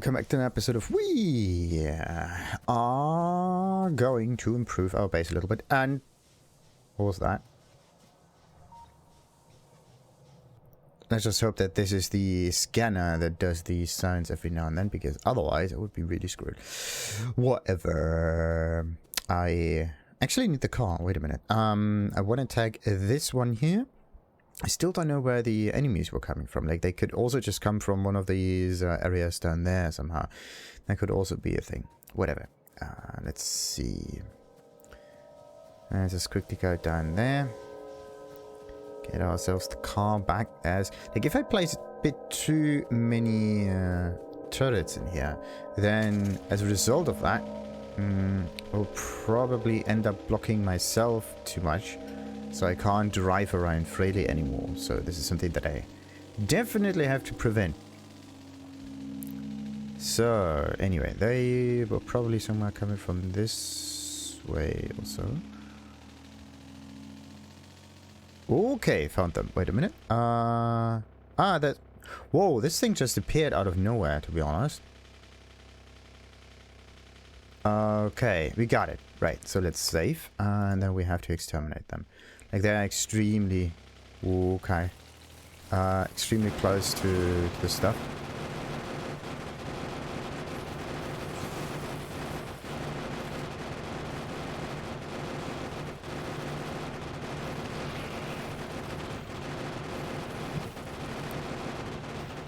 welcome back to an episode of We are going to improve our base a little bit. And what was that? Let's just hope that this is the scanner that does these signs every now and then, because otherwise I would be really screwed. Whatever. I actually need the car. Wait a minute. I want to tag this one here. I still don't know where the enemies were coming from. Like, they could also just come from one of these areas down there somehow. That could also be a thing. Whatever. Let's see. Let's just quickly go down there. Get ourselves the car back. As like, if I place a bit too many turrets in here, then as a result of that, I'll probably end up blocking myself too much. So I can't drive around freely anymore. So this is something that I definitely have to prevent. So anyway, they were probably somewhere coming from this way also. Okay, found them. Wait a minute. That. Whoa, this thing just appeared out of nowhere, to be honest. Okay, we got it. Right, so let's save. And then we have to exterminate them. Like, they're extremely... Okay. Extremely close to the stuff.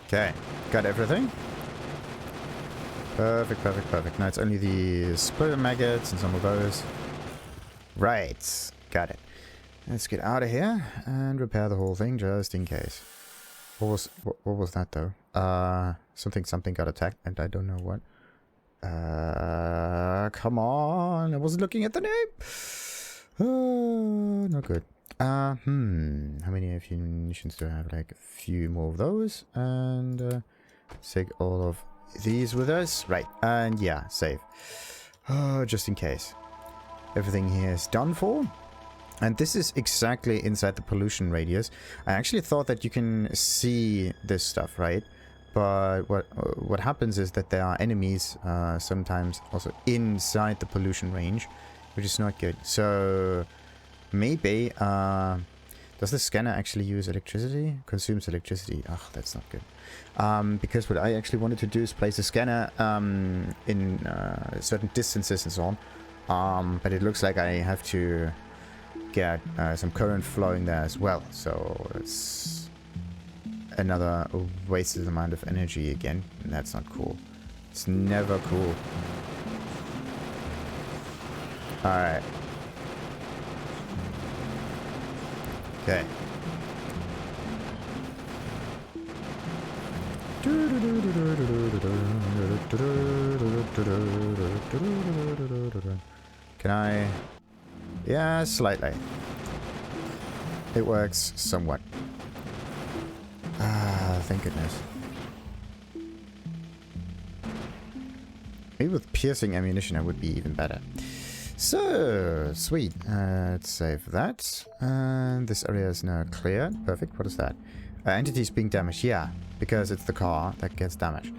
Okay, got everything. Perfect, perfect, perfect. Now it's only the splitter maggots and some of those. Right, got it. Let's get out of here and repair the whole thing just in case. What was that though? Something got attacked and I don't know what. Come on! I wasn't looking at the name. Not good. How many munitions do I have? Like a few more of those, and take all of these with us. Right, and yeah, save. Just in case. Everything here is done for. And this is exactly inside the pollution radius. I actually thought that you can see this stuff, right? But what happens is that there are enemies sometimes also inside the pollution range, which is not good. So maybe does the scanner actually use electricity? Consumes electricity. Ugh, that's not good. Because what I actually wanted to do is place a scanner in certain distances and so on. But it looks like I have to get some current flowing there as well, so it's another wasted amount of energy again, and that's not cool. It's never cool. Alright. Okay. Can I... Yeah, slightly. It works somewhat. Thank goodness. Maybe with piercing ammunition it would be even better. So, sweet. Let's save that. And this area is now cleared. Perfect. What is that? Entities being damaged. Yeah, because it's the car that gets damaged.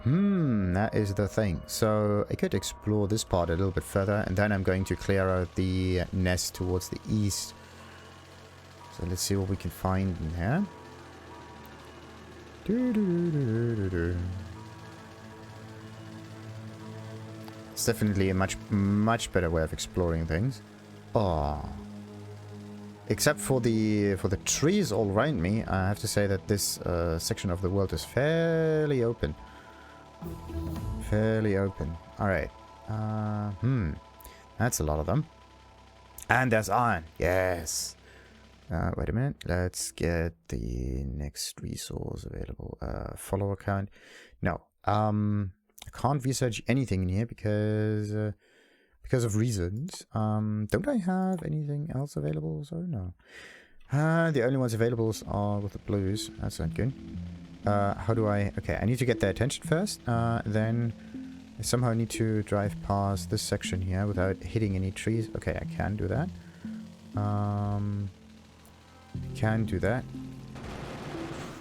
That is the thing. So I could explore this part a little bit further, and then I'm going to clear out the nest towards the east. So let's see what we can find in here. It's definitely a much better way of exploring things. Oh. Except for the trees all around me, I have to say that this section of the world is fairly open. Fairly open. Alright. That's a lot of them. And there's iron. Yes. Wait a minute. Let's get the next resource available. Follower count. No. I can't research anything in here because of reasons. Don't I have anything else available? So no. The only ones available are with the blues. That's not good. How do I... Okay, I need to get their attention first. Then I somehow need to drive past this section here without hitting any trees. Okay, I can do that. Can do that.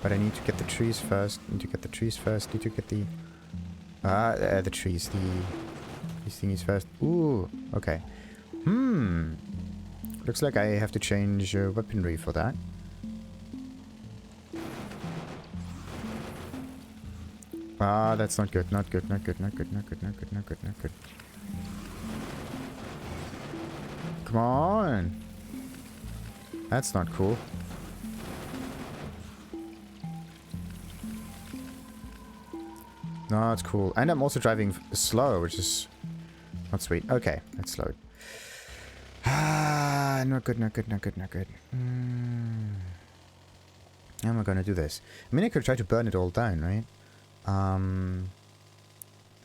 But I need to get the trees first. Need to get the The trees. These thingies first. Ooh, okay. Looks like I have to change weaponry for that. That's not good. Not good. Not good. Not good. Not good. Not good. Not good. Not good. Come on. That's not cool. No, it's cool. And I'm also driving slow, which is not sweet. Okay, that's slowed. Not good, not good, not good, not good. How am I gonna do this? I mean, I could try to burn it all down, right?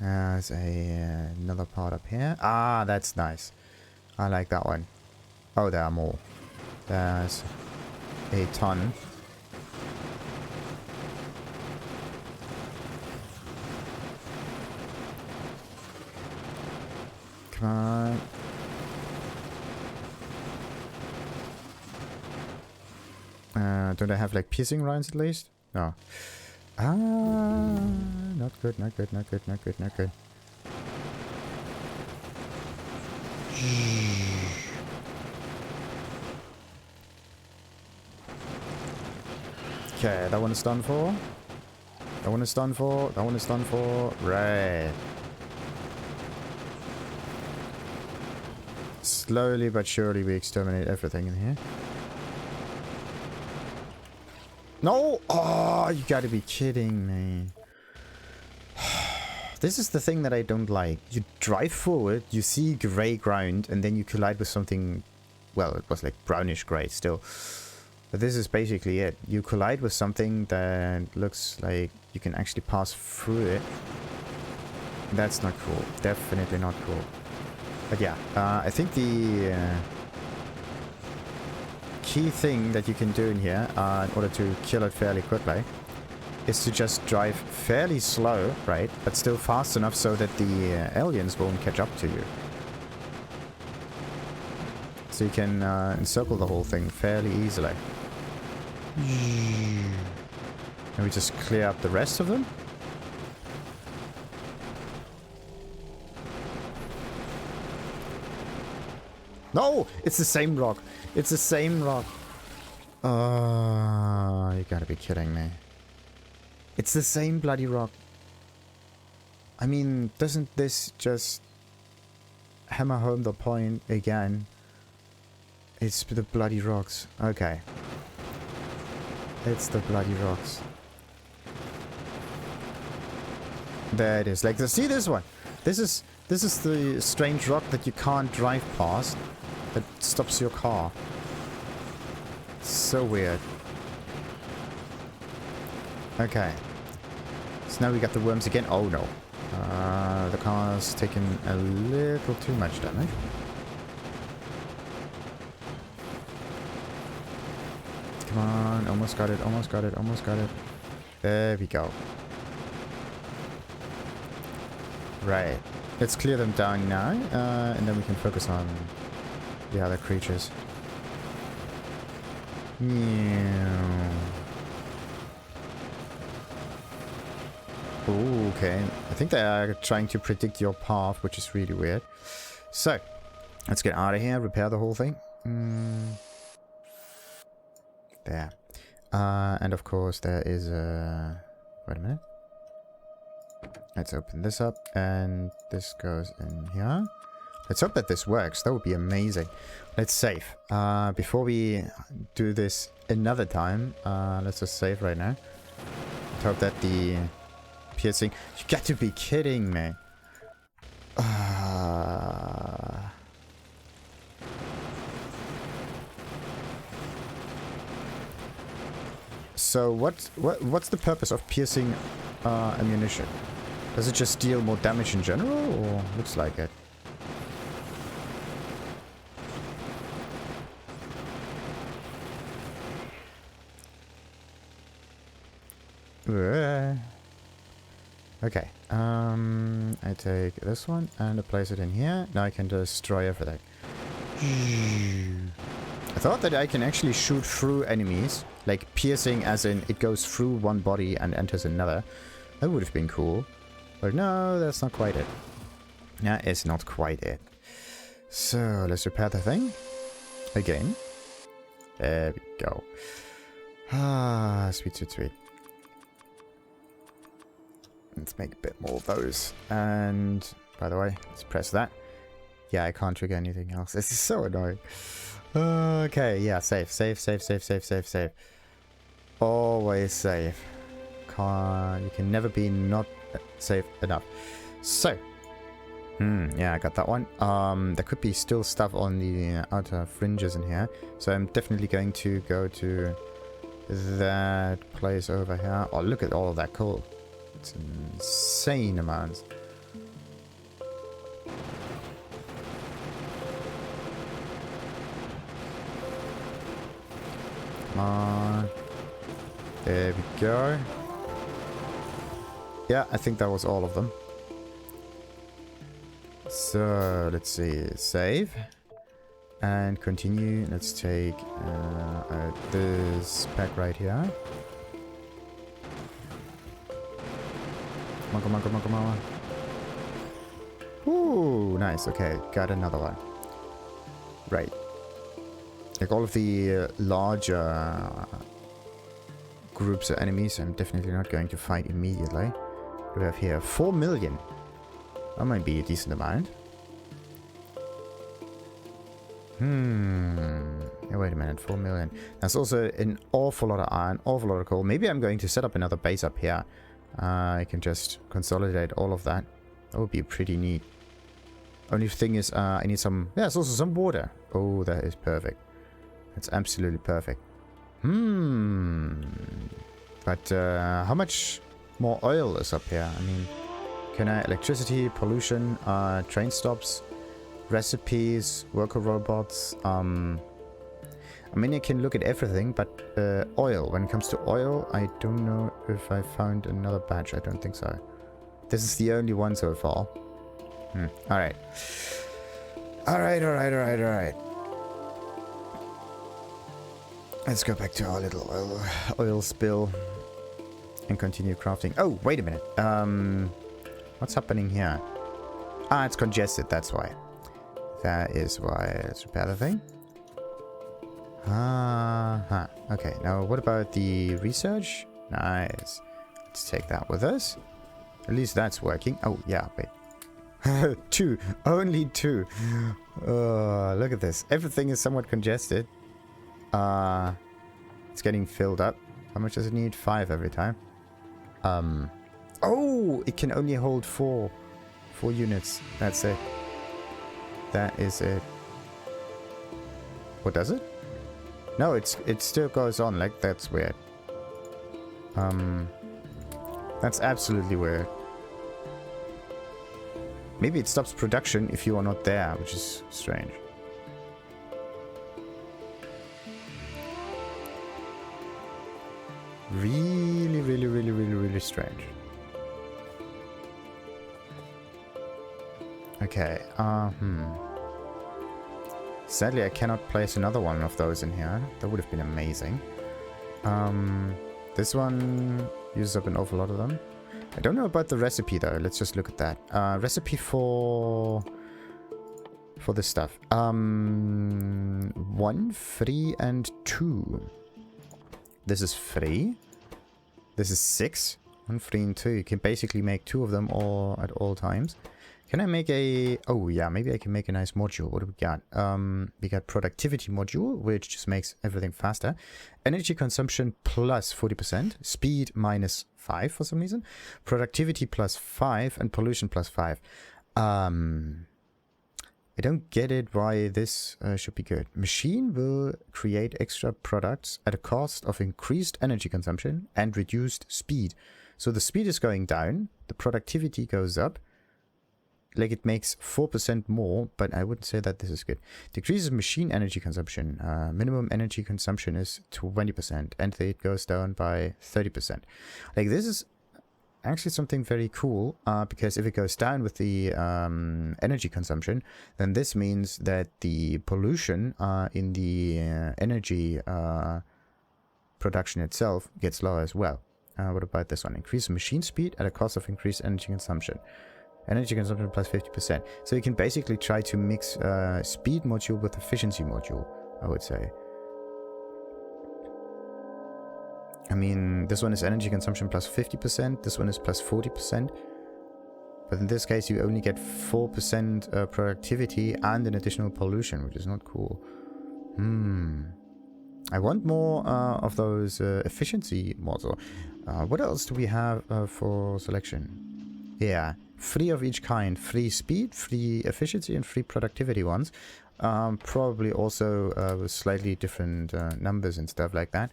There's another part up here. That's nice. I like that one. Oh, there are more. There's a ton. Come on. Don't I have like piercing rounds at least? No. Not good, not good, not good, not good, not good. Okay, that one is done for. That one is done for. That one is done for. Right. Slowly but surely we exterminate everything in here. No! Oh, you gotta be kidding me. This is the thing that I don't like. You drive forward, you see grey ground, and then you collide with something... Well, it was like brownish grey still. But this is basically it. You collide with something that looks like you can actually pass through it. That's not cool. Definitely not cool. But yeah, I think the key thing that you can do in here in order to kill it fairly quickly is to just drive fairly slow, right? But still fast enough so that the aliens won't catch up to you. So you can encircle the whole thing fairly easily. And we just clear up the rest of them. No! It's the same rock. It's the same rock. Oh, you gotta be kidding me. It's the same bloody rock. I mean, doesn't this just hammer home the point again? It's the bloody rocks. Okay. It's the bloody rocks. There it is. Like, see this one? This is the strange rock that you can't drive past. That stops your car. So weird. Okay. So now we got the worms again. Oh no. The car's taking a little too much damage. Come on. Almost got it. Almost got it. Almost got it. There we go. Right. Let's clear them down now. And then we can focus on the other creatures. Ooh, okay. I think they are trying to predict your path, which is really weird. So, let's get out of here, repair the whole thing. There. And of course there is a... Wait a minute. Let's open this up, and this goes in here. Let's hope that this works. That would be amazing. Let's save. Before we do this another time, let's just save right now. Let's hope that the piercing... You got to be kidding me. So what's the purpose of piercing ammunition? Does it just deal more damage in general, or looks like it? Okay, I take this one and I place it in here. Now I can destroy everything. I thought that I can actually shoot through enemies, like piercing as in it goes through one body and enters another. That would have been cool. But no, that's not quite it. That is not quite it. So, let's repair the thing. Again. There we go. Ah, sweet, sweet, sweet. Let's make a bit more of those. And, by the way, let's press that. Yeah, I can't trigger anything else. This is so annoying. Okay, yeah, save, save, save, save, save, save, save. Always save. You can never be not safe enough. So, yeah, I got that one. There could be still stuff on the outer fringes in here. So I'm definitely going to go to that place over here. Oh, look at all of that coal. It's insane amounts. Come on. There we go. Yeah, I think that was all of them. So, let's see. Save. And continue. Let's take this pack right here. Come on, come on, come on, come on. Ooh, nice. Okay, got another one. Right. Like all of the larger groups of enemies, I'm definitely not going to fight immediately. What do we have here? 4 million. That might be a decent amount. Yeah, wait a minute. 4 million. That's also an awful lot of iron, awful lot of coal. Maybe I'm going to set up another base up here. I can just consolidate all of that. That would be pretty neat. Only thing is, I need some... Yeah, it's also some water. Oh, that is perfect. That's absolutely perfect. But how much more oil is up here? I mean, can I... Electricity, pollution, train stops, recipes, worker robots. I mean, I can look at everything, but oil. When it comes to oil, I don't know if I found another batch. I don't think so. This is the only one so far. Alright. Alright, alright, alright, alright. Let's go back to our little oil spill and continue crafting. Oh, wait a minute. What's happening here? Ah, it's congested, that's why. That is why. Let's repair the thing. Okay, now what about the research? Nice. Let's take that with us. At least that's working. Oh, yeah, wait. 2. Only 2. Look at this. Everything is somewhat congested. It's getting filled up. How much does it need? 5 every time. Oh, it can only hold 4 units. That's it. That is it. What does it? No, it still goes on. Like, that's weird. That's absolutely weird. Maybe it stops production if you are not there, which is strange. Really, really, really, really, really strange. Okay, sadly, I cannot place another one of those in here. That would have been amazing. This one uses up an awful lot of them. I don't know about the recipe, though. Let's just look at that. Recipe for this stuff. 1, 3, and 2. This is 3. This is 6. 1, 3, and 2. You can basically make 2 of them all at all times. Can I make a... Oh, yeah, maybe I can make a nice module. What do we got? We got productivity module, which just makes everything faster. Energy consumption plus 40%. Speed minus 5 for some reason. Productivity plus 5 and pollution plus 5. I don't get it why this should be good. Machine will create extra products at a cost of increased energy consumption and reduced speed. So the speed is going down. The productivity goes up. Like, it makes 4% more, but I wouldn't say that this is good. Decreases machine energy consumption. Minimum energy consumption is 20%, and it goes down by 30%. Like, this is actually something very cool, because if it goes down with the energy consumption, then this means that the pollution in the energy production itself gets lower as well. What about this one? Increase machine speed at a cost of increased energy consumption. Energy consumption plus 50%. So you can basically try to mix speed module with efficiency module, I would say. I mean, this one is energy consumption plus 50%, this one is plus 40%. But in this case, you only get 4% productivity and an additional pollution, which is not cool. I want more of those efficiency mods. What else do we have for selection? Yeah, 3 of each kind. 3 speed, 3 efficiency, and 3 productivity ones. Probably also with slightly different numbers and stuff like that.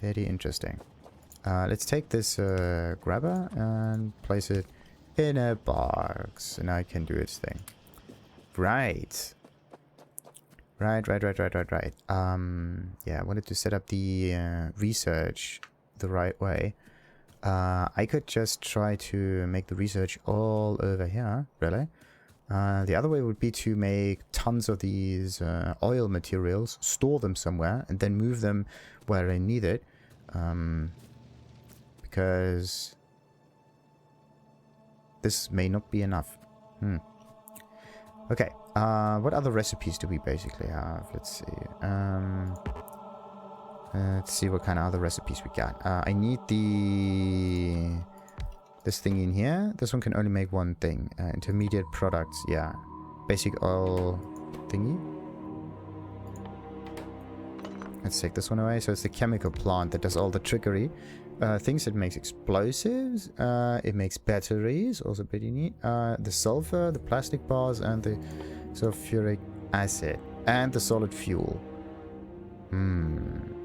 Very interesting. Let's take this grabber and place it in a box. And now it can do its thing. Right. Right. Yeah, I wanted to set up the research the right way. I could just try to make the research all over here, really. The other way would be to make tons of these oil materials, store them somewhere, and then move them where I need it. Because this may not be enough. Okay, what other recipes do we basically have? Let's see what kind of other recipes we got. I need this thing in here. This one can only make one thing. Intermediate products, yeah. Basic oil thingy. Let's take this one away. So it's the chemical plant that does all the trickery. Things that makes explosives. It makes batteries, also pretty neat. The sulfur, the plastic bars, and the sulfuric acid. And the solid fuel.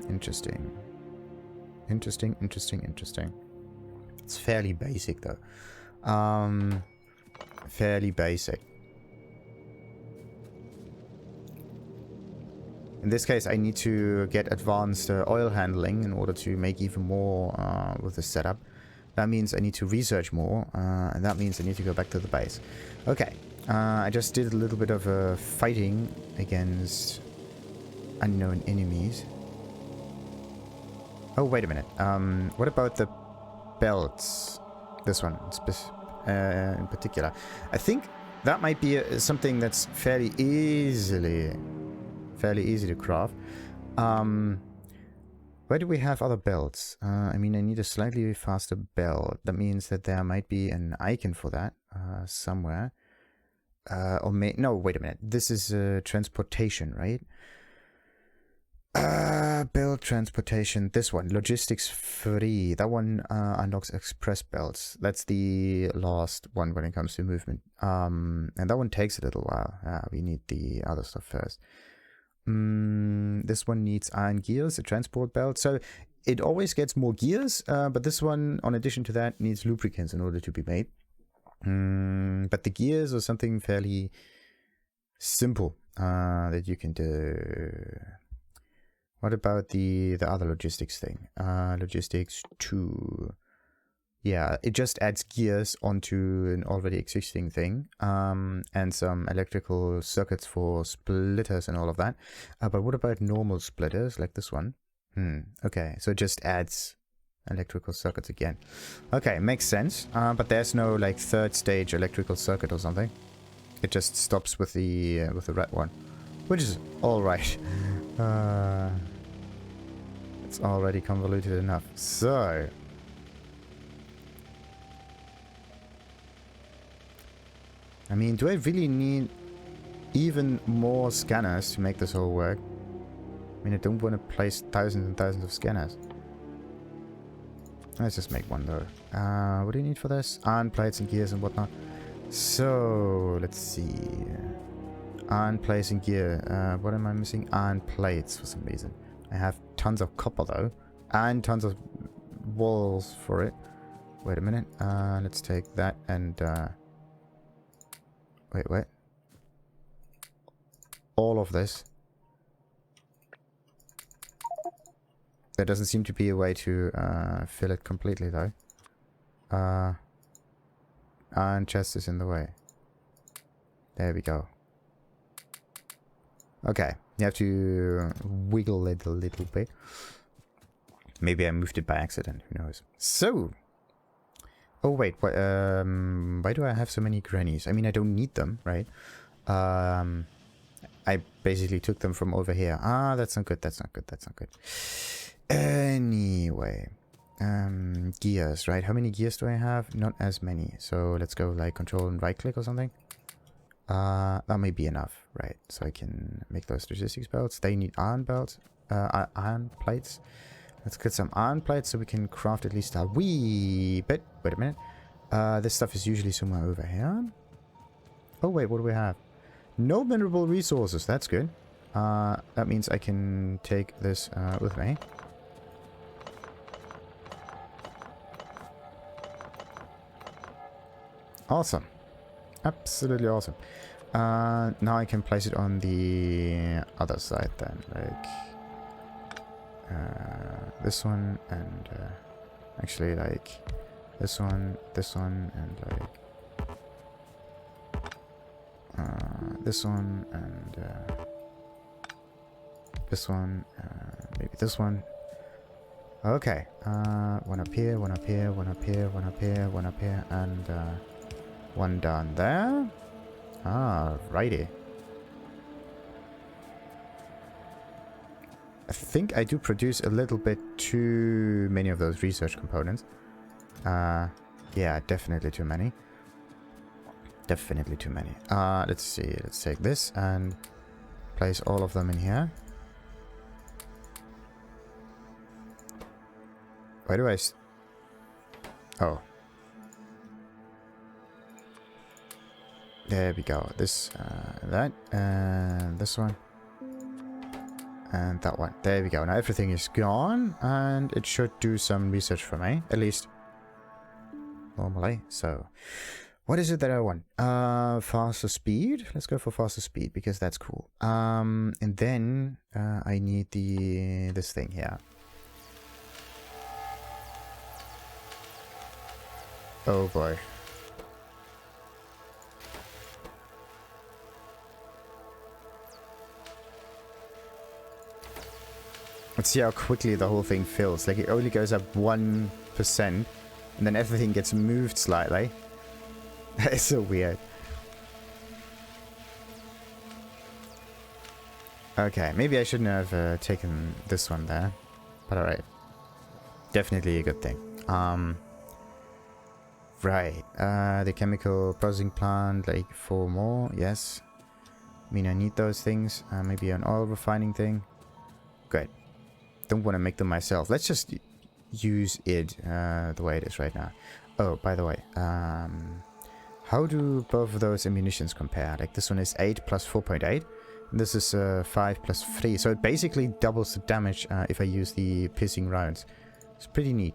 Interesting. Interesting. It's fairly basic though. Fairly basic. In this case, I need to get advanced oil handling in order to make even more with the setup. That means I need to research more, and that means I need to go back to the base. Okay, I just did a little bit of fighting against unknown enemies. Oh, wait a minute. What about the belts? This one in particular. I think that might be something that's fairly easy to craft. Where do we have other belts? I mean, I need a slightly faster belt. That means that there might be an icon for that somewhere. No, wait a minute. This is transportation, right? Belt transportation. This one, logistics free. That one unlocks express belts. That's the last one when it comes to movement. And that one takes a little while. We need the other stuff first. This one needs iron gears, a transport belt. So it always gets more gears, but this one, in addition to that, needs lubricants in order to be made. But the gears are something fairly simple that you can do. What about the other logistics thing? Logistics 2. Yeah, it just adds gears onto an already existing thing. And some electrical circuits for splitters and all of that. But what about normal splitters like this one? Okay, so it just adds electrical circuits again. Okay, makes sense. But there's no like 3rd stage electrical circuit or something. It just stops with the red one, which is all right. It's already convoluted enough. So I mean, do I really need even more scanners to make this whole work? I mean, I don't want to place thousands and thousands of scanners. Let's just make one though. What do you need for this? Iron plates and gears and whatnot. So let's see. Iron plates and gear. What am I missing? Iron plates for some reason. I have tons of copper though, and tons of walls for it. Wait a minute. Let's take that and wait. All of this. There doesn't seem to be a way to fill it completely though. Iron chest is in the way. There we go. Okay, you have to wiggle it a little bit. Maybe I moved it by accident. Who knows? So. Oh wait, why do I have so many grannies? I mean, I don't need them, right? I basically took them from over here. Ah, that's not good. That's not good. That's not good. Anyway, gears, right? How many gears do I have? Not as many. So let's go like control and right click or something. That may be enough, right? So I can make those logistics belts. They need iron belts, iron plates. Let's get some iron plates so we can craft at least a wee bit. Wait a minute. This stuff is usually somewhere over here. Oh wait, what do we have? No mineral resources. That's good. That means I can take this with me. Awesome. Absolutely awesome. Now I can place it on the other side then. Like this one and actually like this one, and like this one and this one, maybe this one. Okay, one up here, one up here, one up here, one up here, one up here, and one down there. Righty. I think I do produce a little bit too many of those research components. Yeah, definitely too many. Definitely too many. Let's see. Let's take this and place all of them in here. Why do I... Oh. There we go. This, that, and this one. And that one. There we go. Now everything is gone, and it should do some research for me, at least. Normally. So, what is it that I want? Faster speed. Let's go for faster speed, because that's cool. And then, I need this thing here. Oh boy. Let's see how quickly the whole thing fills. Like, it only goes up 1%, and then everything gets moved slightly. That is so weird. Okay, maybe I shouldn't have taken this one there. But alright. Definitely a good thing. Right. The chemical processing plant, like 4 more. Yes. I mean, I need those things. Maybe an oil refining thing. Good. Don't want to make them myself. Let's just use it the way it is right now. Oh, by the way, how do both of those ammunitions compare? Like, this one is 8 plus 4.8. This is 5 plus 3. So it basically doubles the damage if I use the piercing rounds. It's pretty neat.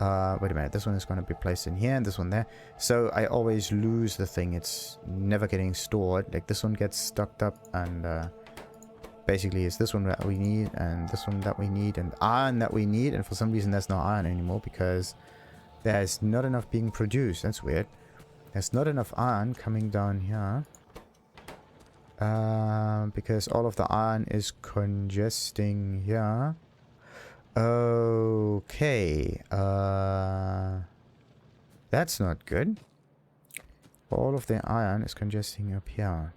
Wait a minute. This one is going to be placed in here and this one there. So I always lose the thing. It's never getting stored. Like, this one gets stocked up and... basically it's this one that we need and this one that we need and iron that we need, and for some reason there's no iron anymore because there's not enough being produced. That's weird. There's not enough iron coming down here because all of the iron is congesting here. Okay, that's not good. All of the iron is congesting up here.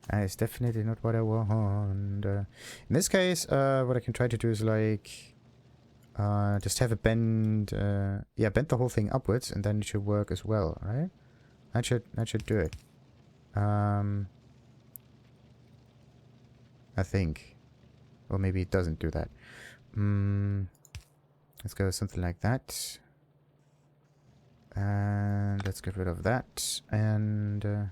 That is definitely not what I want. In this case, what I can try to do is like just have a bend. Yeah, bend the whole thing upwards, and then it should work as well, right? That should do it. I think, or maybe it doesn't do that. Let's go with something like that, and let's get rid of that. And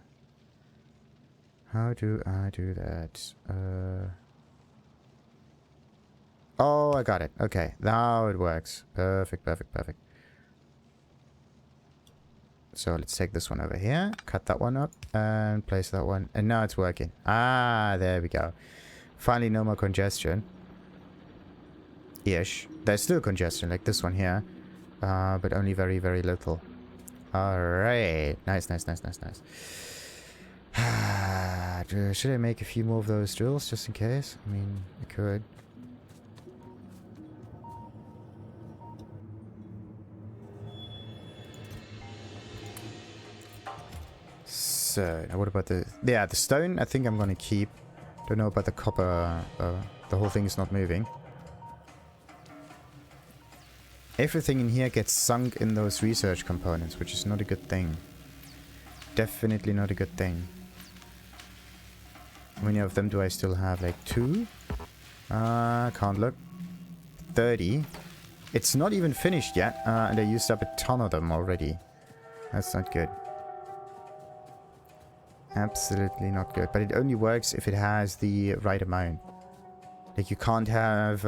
how do I do that? Oh, I got it. Okay, now it works. Perfect, perfect, perfect. So let's take this one over here, cut that one up, and place that one. And now it's working. Ah, there we go. Finally, no more congestion. Ish. There's still congestion, like this one here. But only very, very little. Alright. Nice, nice, nice, nice, nice. Should I make a few more of those drills just in case? I mean, I could. So, now what about the... Yeah, the stone I think I'm gonna keep. Don't know about the copper. The whole thing is not moving. Everything in here gets sunk in those research components, which is not a good thing. Definitely not a good thing. How many of them do I still have? Like 2? Can't look. 30. It's not even finished yet, and I used up a ton of them already. That's not good. Absolutely not good. But it only works if it has the right amount. Like, you can't have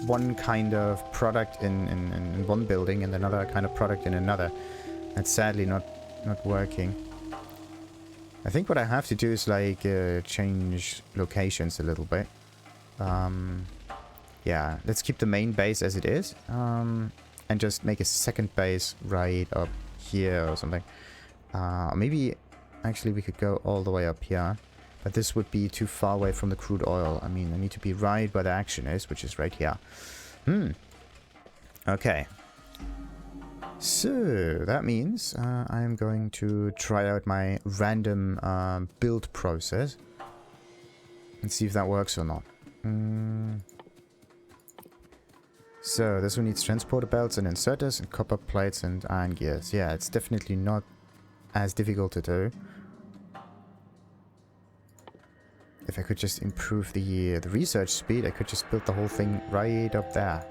one kind of product in one building and another kind of product in another. That's sadly not working. I think what I have to do is, like, change locations a little bit. Yeah, let's keep the main base as it is. And just make a second base right up here or something. Maybe, actually, we could go all the way up here. But this would be too far away from the crude oil. I mean, I need to be right where the action is, which is right here. Okay. So, that means I'm going to try out my random build process. And see if that works or not. So, this one needs transporter belts and inserters and copper plates and iron gears. Yeah, it's definitely not as difficult to do. If I could just improve the research speed, I could just build the whole thing right up there.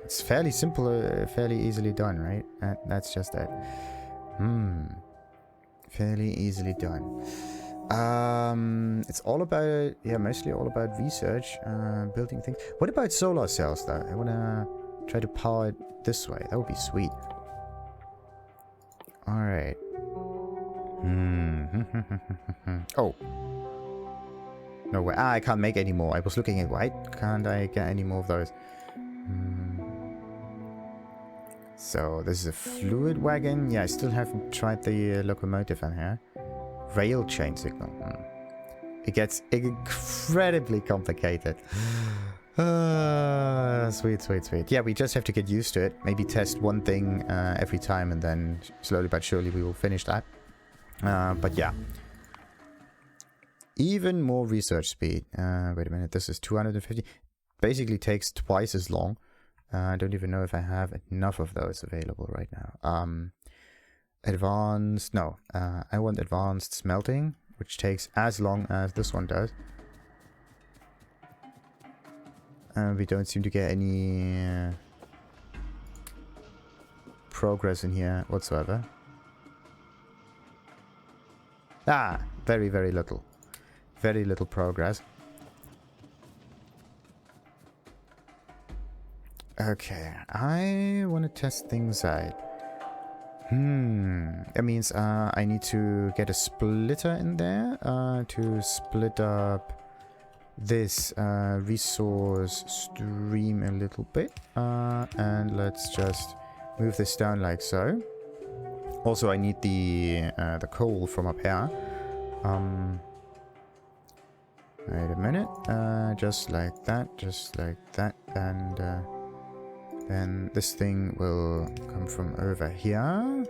It's fairly simple, fairly easily done, right? That's just it. Fairly easily done. It's all about, yeah, mostly all about research, building things. What about solar cells, though? I want to try to power it this way. That would be sweet. Alright. Oh. No way. I can't make any more. I was looking at white. Can't I get any more of those? So, this is a fluid wagon. Yeah, I still haven't tried the locomotive in here. Rail chain signal. It gets incredibly complicated. Sweet, sweet, sweet. Yeah, we just have to get used to it. Maybe test one thing every time, and then slowly but surely we will finish that. But yeah. Even more research speed. Wait a minute, this is 250. Basically takes twice as long. I don't even know if I have enough of those available right now. Advanced, no. I want advanced smelting, which takes as long as this one does. We don't seem to get any progress in here whatsoever. Very, very little. Very little progress. Okay, I want to test things out. That means I need to get a splitter in there to split up this resource stream a little bit. And let's just move this down like so. Also, I need the coal from up here. Wait a minute. Just like that, and then this thing will come from over here.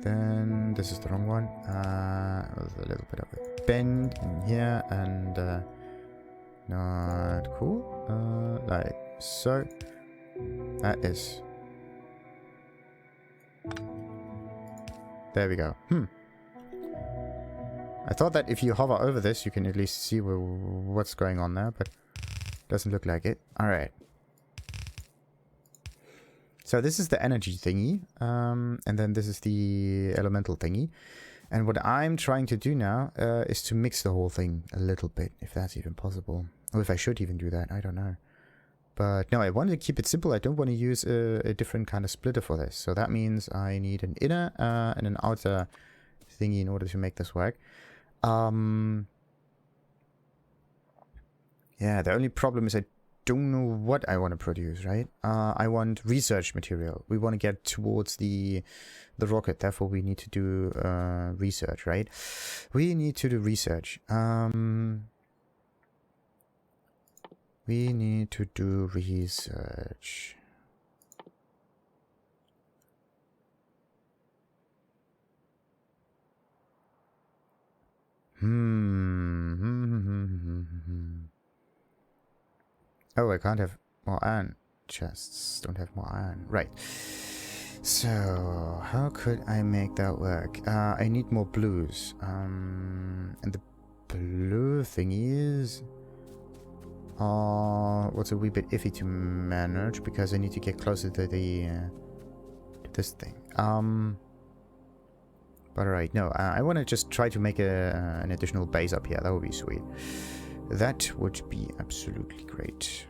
Then this is the wrong one. With a little bit of a bend in here, and not cool. Like so. That is. There we go. I thought that if you hover over this, you can at least see what's going on there, but doesn't look like it. All right. So this is the energy thingy, and then this is the elemental thingy. And what I'm trying to do now is to mix the whole thing a little bit, if that's even possible. Or if I should even do that, I don't know. But no, I want to keep it simple. I don't want to use a different kind of splitter for this. So that means I need an inner and an outer thingy in order to make this work. Yeah, the only problem is I don't know what I want to produce, right? I want research material. We want to get towards the rocket, therefore we need to do research, right? We need to do research. We need to do research. Oh, I can't have more iron chests. Don't have more iron. Right. So, how could I make that work? I need more blues. And the blue thing is... what's a wee bit iffy to manage, because I need to get closer to the... to this thing. But alright, no. I want to just try to make an additional base up here. That would be sweet. That would be absolutely great.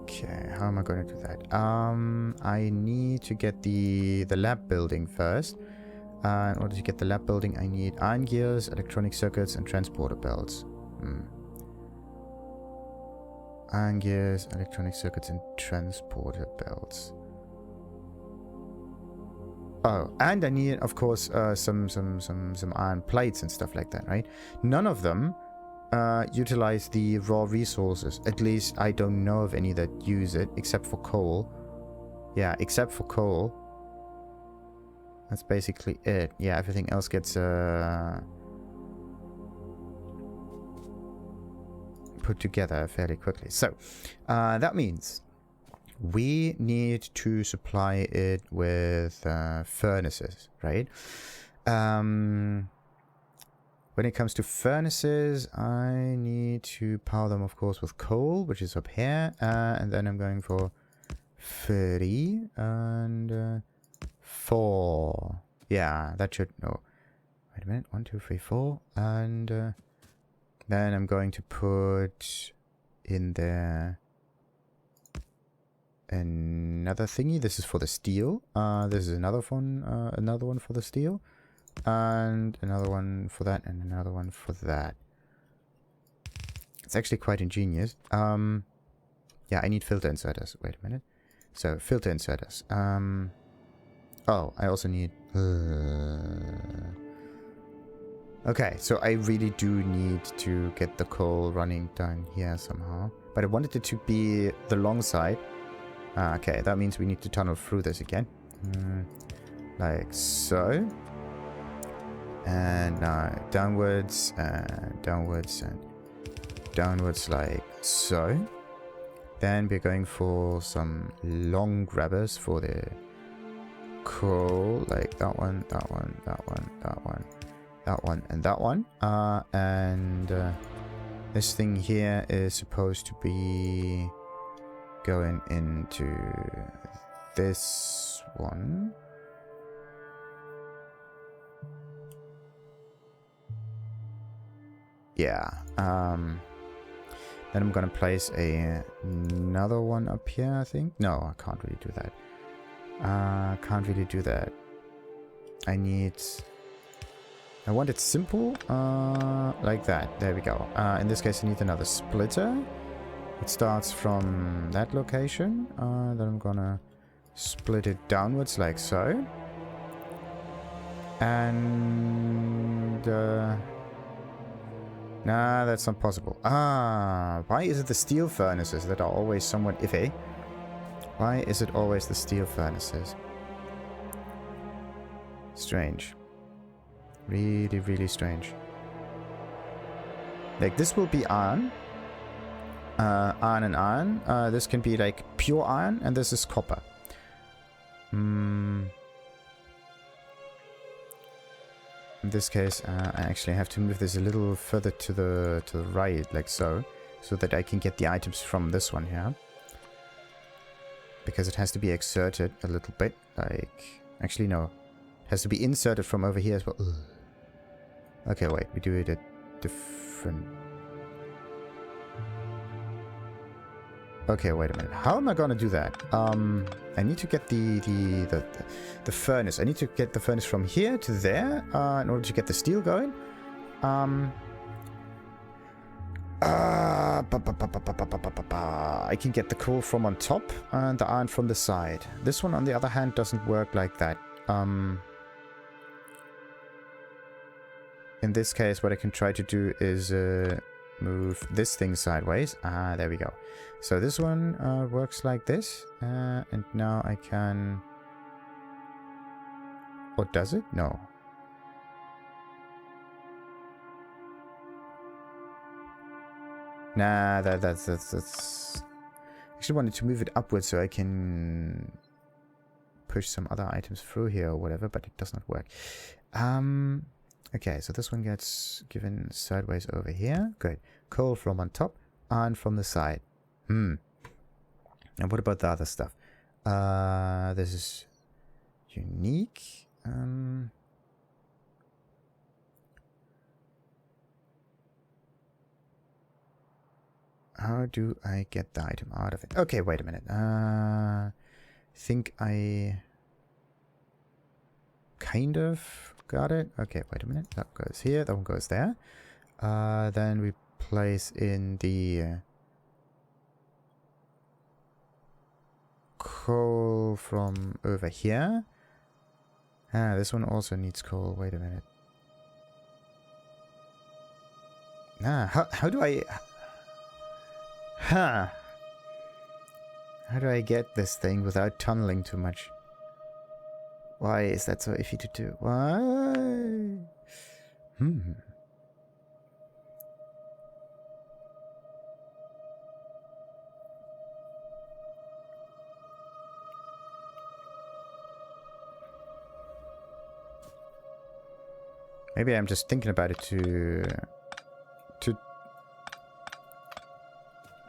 Okay, how am I going to do that? I need to get the lab building first. In order to get the lab building, I need iron gears, electronic circuits, and transporter belts. Iron gears, electronic circuits, and transporter belts. Oh, and I need, of course, some iron plates and stuff like that, right? None of them utilize the raw resources. At least I don't know of any that use it, except for coal. Yeah, except for coal. That's basically it. Yeah, everything else gets put together fairly quickly. So, that means we need to supply it with furnaces, right? When it comes to furnaces, I need to power them, of course, with coal, which is up here. And then I'm going for 3 and 4. Yeah, that should... No. Wait a minute. 1, 2, 3, 4. And then I'm going to put in there another thingy. This is for the steel. This is another one for the steel. And another one for that, and another one for that. It's actually quite ingenious. Yeah, I need filter inserters. Wait a minute. So, filter inserters. Oh, I also need... Okay, so I really do need to get the coal running down here somehow. But I wanted it to be the long side. Okay, that means we need to tunnel through this again. Like so. And now downwards, and downwards, and downwards like so. Then we're going for some long grabbers for the coal. Like that one, that one, that one, that one, that one, and that one. And this thing here is supposed to be going into this one. Yeah. Then I'm gonna place another one up here, I think. No, I can't really do that. Can't really do that. I want it simple, like that. There we go. In this case, I need another splitter. It starts from that location. Then I'm gonna split it downwards like so. And... nah, that's not possible. Why is it the steel furnaces that are always somewhat iffy? Why is it always the steel furnaces? Strange. Really, really strange. Like, this will be iron. Iron and iron. This can be, like, pure iron, and this is copper. In this case, I actually have to move this a little further to the right, like so that I can get the items from this one here. Because it has to be exerted a little bit, like... Actually, no. It has to be inserted from over here as well. Ugh. Okay, wait. We do it at different... Okay, wait a minute. How am I gonna do that? I need to get the furnace. I need to get the furnace from here to there in order to get the steel going. I can get the coal from on top and the iron from the side. This one, on the other hand, doesn't work like that. In this case, what I can try to do is move this thing sideways. There we go. So this one works like this. And now I can Or does it? No. Nah, that's... Actually wanted to move it upwards so I can push some other items through here or whatever, but it does not work. Okay, so this one gets given sideways over here. Good. Coal from on top and from the side. And what about the other stuff? This is unique. How do I get the item out of it? Okay, wait a minute. Think I kind of got it. Okay, wait a minute. That goes here. That one goes there. Then we place in the coal from over here. This one also needs coal. Wait a minute. How do I... How do I get this thing without tunneling too much? Why is that so iffy to do? Why? Maybe I'm just thinking about it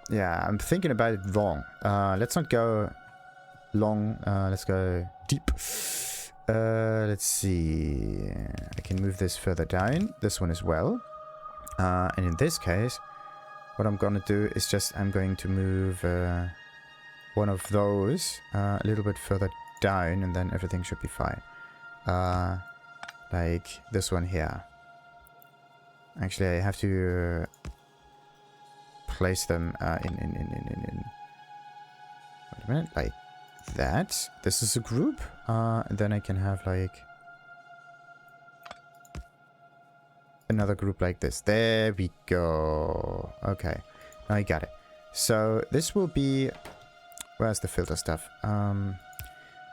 yeah, I'm thinking about it wrong. Let's not go long. Let's go deep. Let's see. I can move this further down. This one as well. And in this case, what I'm gonna do is just I'm going to move one of those a little bit further down, and then everything should be fine. Like this one here. Actually, I have to place them in wait a minute, like that. This is a group, and then I can have like another group like this. There we go. Okay, now I got it. So this will be, where's the filter stuff?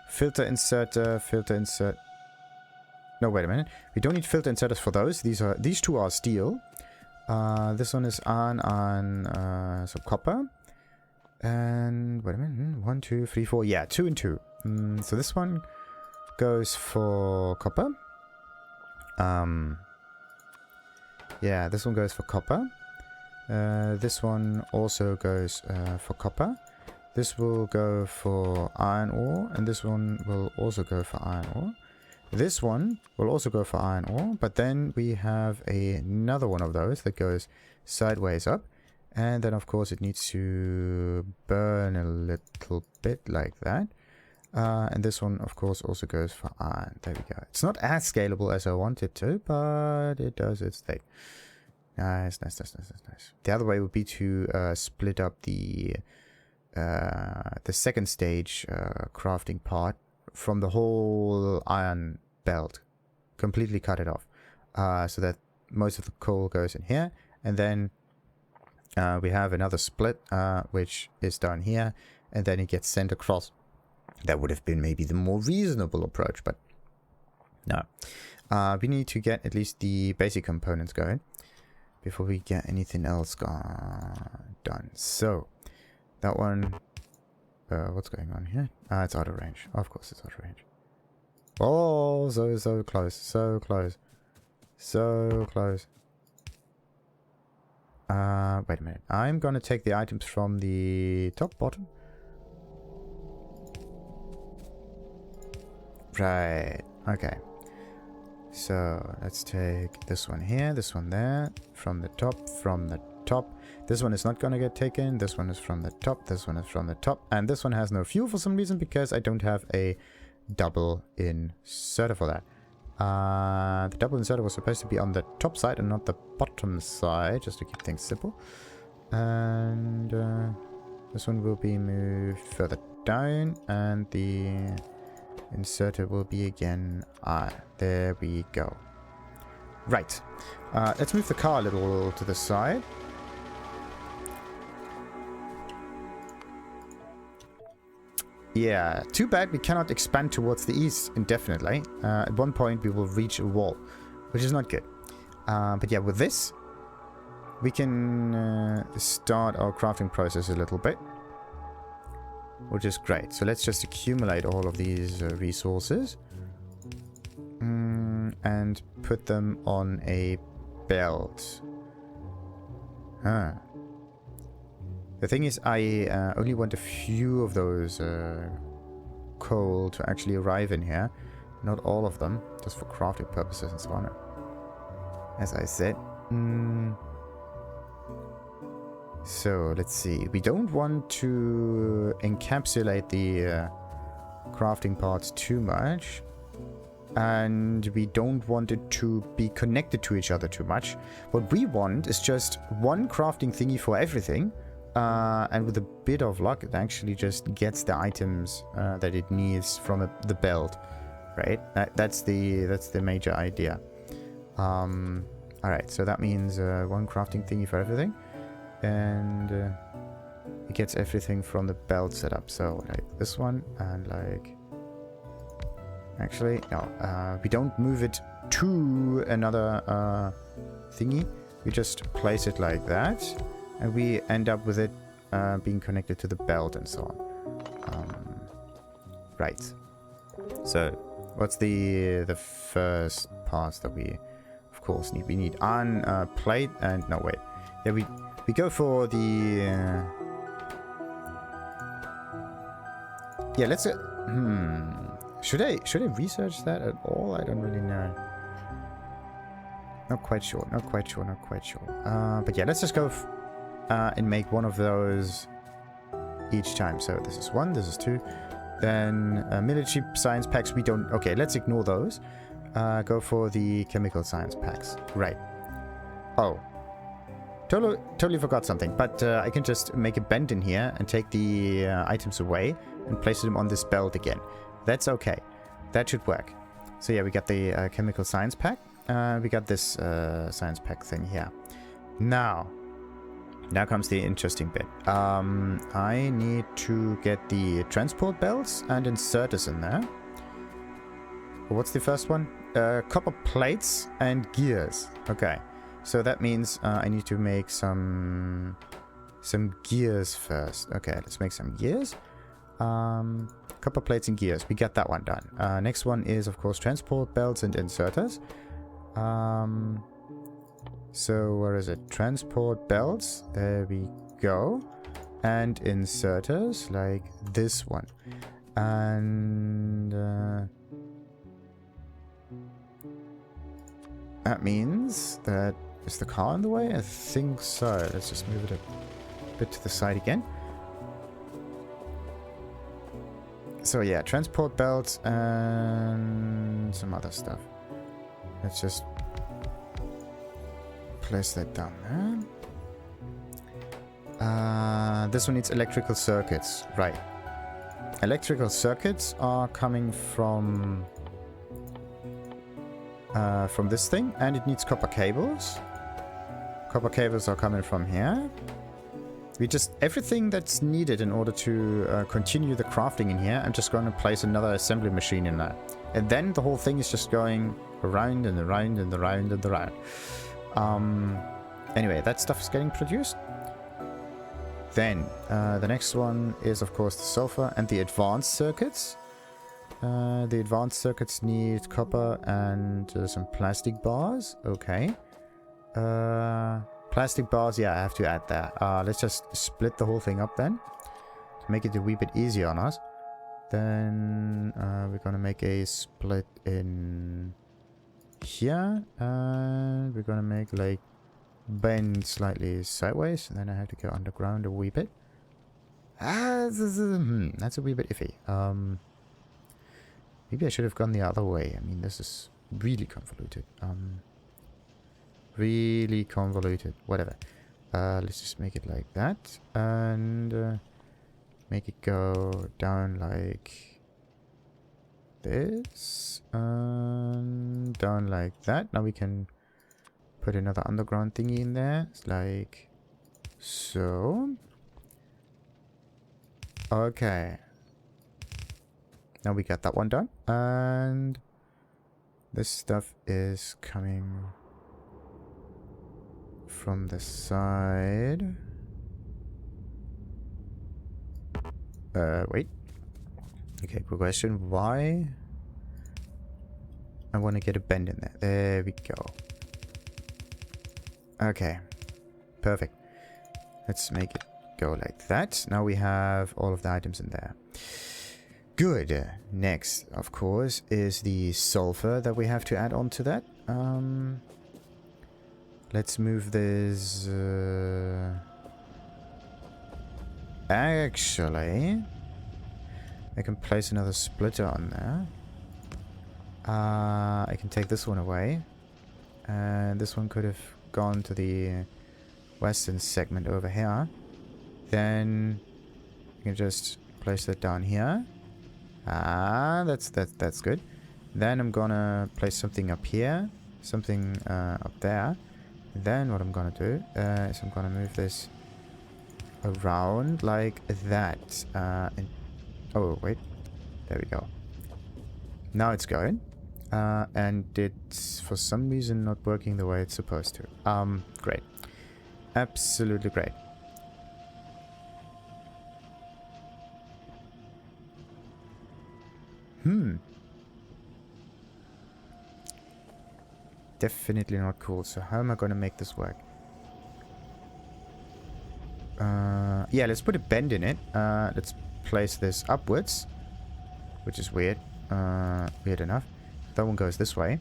Filter inserter, filter insert. No, wait a minute. We don't need filter inserters for those. These two are steel. This one is on some copper. And wait a minute. 1, 2, 3, 4. Yeah, 2 and 2. So this one goes for copper. Yeah, this one goes for copper. This one also goes for copper. This will go for iron ore, and this one will also go for iron ore. This one will also go for iron ore, but then we have another one of those that goes sideways up. And then, of course, it needs to burn a little bit like that. And this one, of course, also goes for iron. There we go. It's not as scalable as I want it to, but it does its thing. Nice, nice, nice, nice, nice. The other way would be to split up the second stage crafting part from the whole iron belt. Completely cut it off. So that most of the coal goes in here. And then we have another split, which is down here. And then it gets sent across. That would have been maybe the more reasonable approach, but no. We need to get at least the basic components going before we get anything else done. So, that one... what's going on here? It's out of range. Of course it's out of range. Oh, so close. So close. So close. Wait a minute. I'm gonna take the items from the top, bottom. Right. Okay. So, let's take this one here, this one there, from the top, from the top. This one is not gonna get taken. This one is from the top. This one is from the top. And this one has no fuel for some reason because I don't have a double inserter for that. The double inserter was supposed to be on the top side and not the bottom side, just to keep things simple. And this one will be moved further down, and the inserter will be again there we go. Right. Let's move the car a little to the side. Yeah, too bad we cannot expand towards the east indefinitely. At one point we will reach a wall, which is not good. But yeah, with this, we can start our crafting process a little bit, which is great. So let's just accumulate all of these resources and put them on a belt. Huh. The thing is, I only want a few of those coal to actually arrive in here. Not all of them, just for crafting purposes and so on. As I said. So, let's see. We don't want to encapsulate the crafting parts too much. And we don't want it to be connected to each other too much. What we want is just one crafting thingy for everything. And with a bit of luck, it actually just gets the items that it needs from the belt, right? That's the major idea. All right, so that means one crafting thingy for everything, and it gets everything from the belt set up. So like this one, and like actually no, we don't move it to another thingy. We just place it like that. And we end up with it being connected to the belt and so on. Right. So, what's the first parts that we, of course, need? We need iron plate and no wait. Yeah, we go for the. Yeah, let's. Should I research that at all? I don't really know. Not quite sure. But yeah, let's just go. And make one of those each time. So this is 1, this is 2. Then military science packs, we don't... Okay, let's ignore those. Go for the chemical science packs. Right. Oh. Totally forgot something. But I can just make a bend in here and take the items away and place them on this belt again. That's okay. That should work. So yeah, we got the chemical science pack. We got this science pack thing here. Now comes the interesting bit. I need to get the transport belts and inserters in there. What's the first one? Copper plates and gears. Okay, so that means I need to make some gears first. Okay, let's make some gears. Copper plates and gears. We got that one done. Next one is, of course, transport belts and inserters. So where is it? Transport belts. There we go. And inserters like this one. And that means that is the car in the way? I think so. Let's just move it a bit to the side again. So yeah, transport belts and some other stuff. Let's just place that down there. This one needs electrical circuits. Right. Electrical circuits are coming from this thing, and it needs copper cables. Copper cables are coming from here. We just... everything that's needed in order to continue the crafting in here, I'm just going to place another assembly machine in there. And then the whole thing is just going around and around and around and around. Anyway, that stuff is getting produced. Then, the next one is, of course, the sulfur and the advanced circuits. The advanced circuits need copper and some plastic bars. Okay. Plastic bars, yeah, I have to add that. Let's just split the whole thing up then, to make it a wee bit easier on us. Then, we're gonna make a split in here, and we're gonna make like bend slightly sideways, and then I have to go underground a wee bit. That's a wee bit iffy. Maybe I should have gone the other way. I mean, this is really convoluted. Really convoluted. Whatever. Let's just make it like that, and make it go down like this, and down like that. Now we can put another underground thingy in there. It's like so. Okay. Now we got that one done. And this stuff is coming from the side. Wait. Okay, quick question. Why? I want to get a bend in there. There we go. Okay. Perfect. Let's make it go like that. Now we have all of the items in there. Good. Next, of course, is the sulfur that we have to add on to that. Let's move this... Actually, I can place another splitter on there. I can take this one away. And this one could have gone to the western segment over here. Then you can just place that down here. That's good. Then I'm gonna place something up here, something up there. Then what I'm gonna do is I'm gonna move this around like that. And oh wait, there we go. Now it's going, and it's for some reason not working the way it's supposed to. Great, absolutely great. Definitely not cool. So how am I going to make this work? Yeah, let's put a bend in it. Let's place this upwards, which is weird. Weird enough. That one goes this way.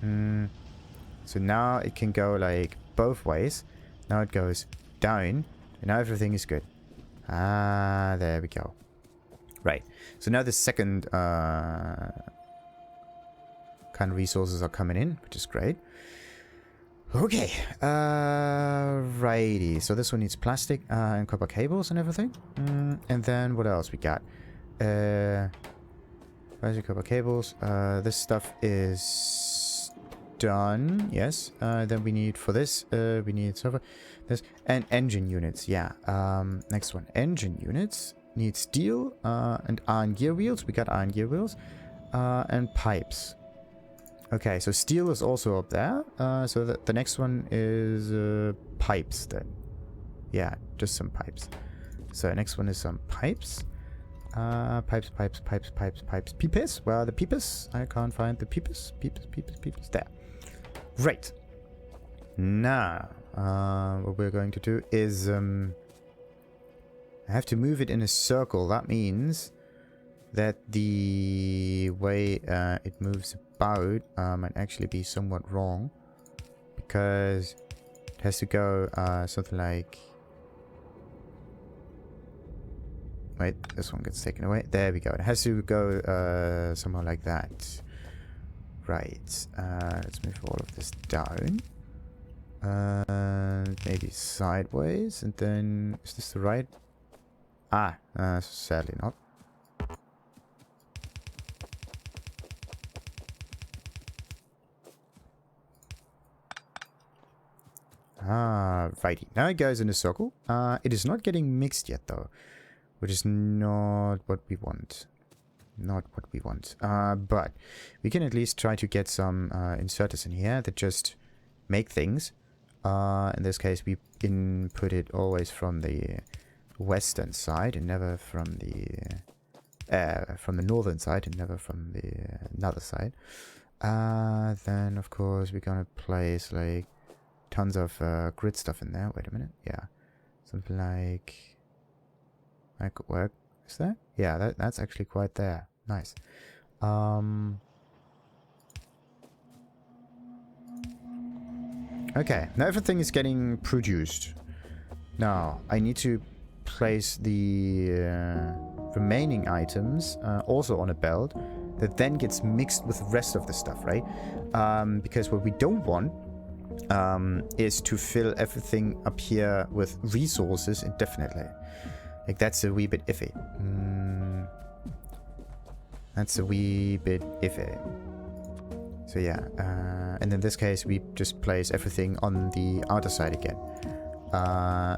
So now it can go like both ways. Now it goes down, and now everything is good. There we go. Right. So now the second kind of resources are coming in, which is great. Okay. Righty. So this one needs plastic and copper cables and everything. And then what else we got? Plastic, copper cables. This stuff is done. Yes. Then we need for this, we need server, this, and engine units. Yeah. Next one. Engine units. Need steel and iron gear wheels. We got iron gear wheels. And pipes. Okay, so steel is also up there. So the next one is pipes then. Yeah, just some pipes. So next one is some pipes. Pipes. Peepers? Where are the peepers? I can't find the peepers. Peepers. There. Right. Now, what we're going to do is... I have to move it in a circle. That means that the way it moves about might actually be somewhat wrong, because it has to go something like... Wait, this one gets taken away. There we go. It has to go somewhere like that. Right. Let's move all of this down. Maybe sideways, and then... Is this the right... sadly not. Righty. Now it goes in a circle. It is not getting mixed yet though, which is not what we want. Not what we want. But we can at least try to get some inserters in here that just make things. In this case, we input it always from the western side and never from the northern side and never from the another side. Then of course we're gonna place like tons of grid stuff in there. Wait a minute. Yeah, something like that could work. Is that? Yeah, that's actually quite there. Nice. Okay, now everything is getting produced. Now I need to place the remaining items also on a belt that then gets mixed with the rest of the stuff, right? Because what we don't want is to fill everything up here with resources indefinitely. Like, that's a wee bit iffy. That's a wee bit iffy. So yeah, and in this case we just place everything on the outer side again.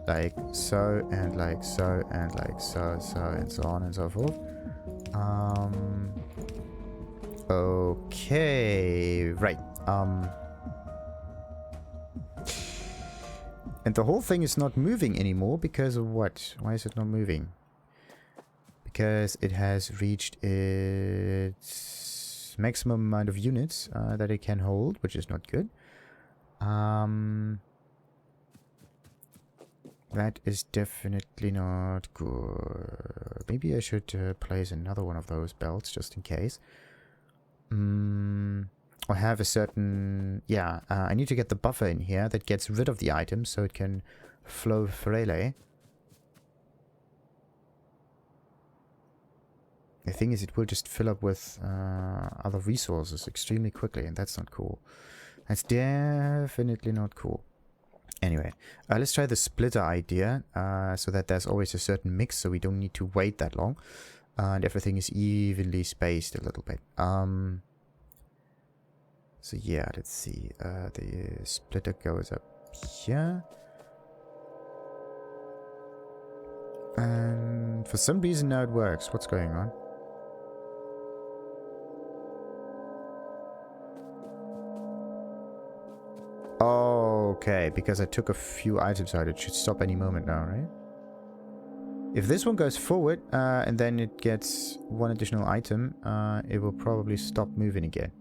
Like so, and like so, and like so, and so on and so forth. Okay, right. And the whole thing is not moving anymore because of what? Why is it not moving? Because it has reached its maximum amount of units that it can hold, which is not good. That is definitely not good. Maybe I should place another one of those belts just in case. Or have a certain... Yeah, I need to get the buffer in here that gets rid of the items so it can flow freely. The thing is, it will just fill up with other resources extremely quickly, and that's not cool. That's definitely not cool. Anyway, let's try the splitter idea, so that there's always a certain mix, so we don't need to wait that long. And everything is evenly spaced a little bit. So yeah, let's see. The splitter goes up here. And for some reason now it works. What's going on? Okay, because I took a few items out, it should stop any moment now, right? If this one goes forward, and then it gets one additional item, it will probably stop moving again.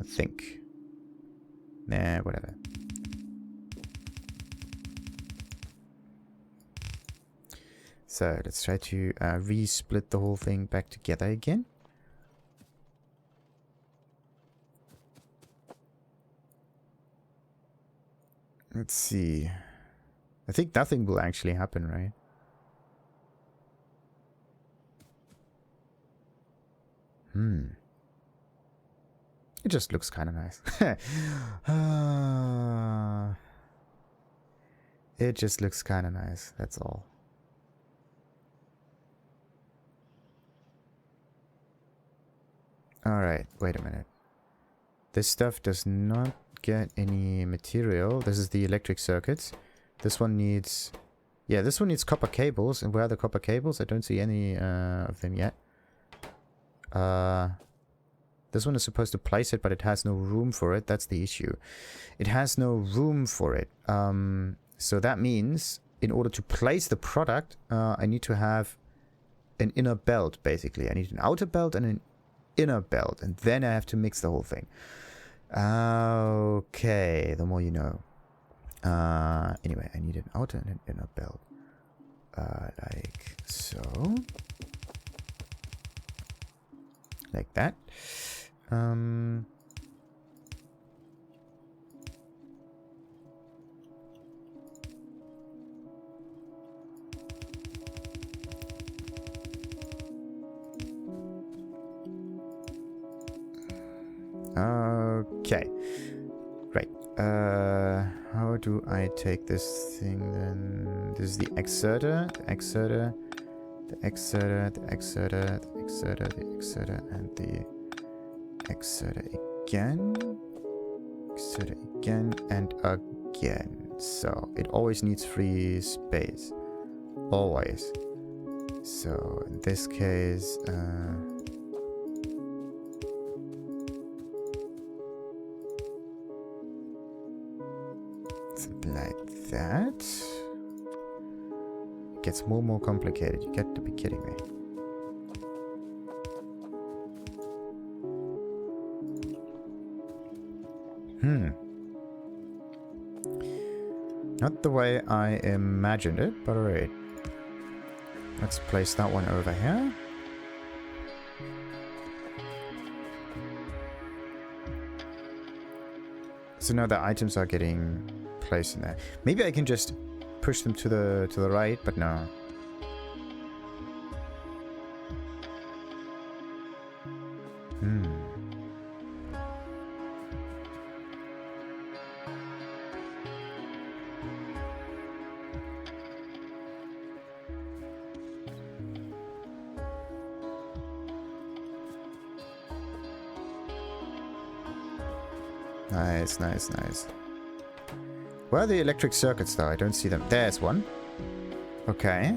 I think. Nah, whatever. So, let's try to re-split the whole thing back together again. Let's see. I think nothing will actually happen, right? It just looks kind of nice. It just looks kind of nice, that's all. Alright, wait a minute. This stuff does not get any material. This is the electric circuits. This one needs... Yeah, this one needs copper cables. And where are the copper cables? I don't see any of them yet. This one is supposed to place it, but it has no room for it. That's the issue. It has no room for it. So that means, in order to place the product, I need to have an inner belt, basically. I need an outer belt and an inner belt. And then I have to mix the whole thing. Okay, the more you know. Anyway, I need an outer and an inner belt. Like so. Like that. Okay. Right. How do I take this thing then? This is the exerter, the exerter, the exerter, the exerter, the exerter, the exerter, and the exerter again. Exerter again and again. So it always needs free space. Always. So in this case, like that. It gets more and more complicated. You got to be kidding me. Not the way I imagined it, but alright. Let's place that one over here. So now the items are getting placed in there. Maybe I can just push them to the right, but no. Nice, nice, nice. Where are the electric circuits though? I don't see them. There's one. Okay.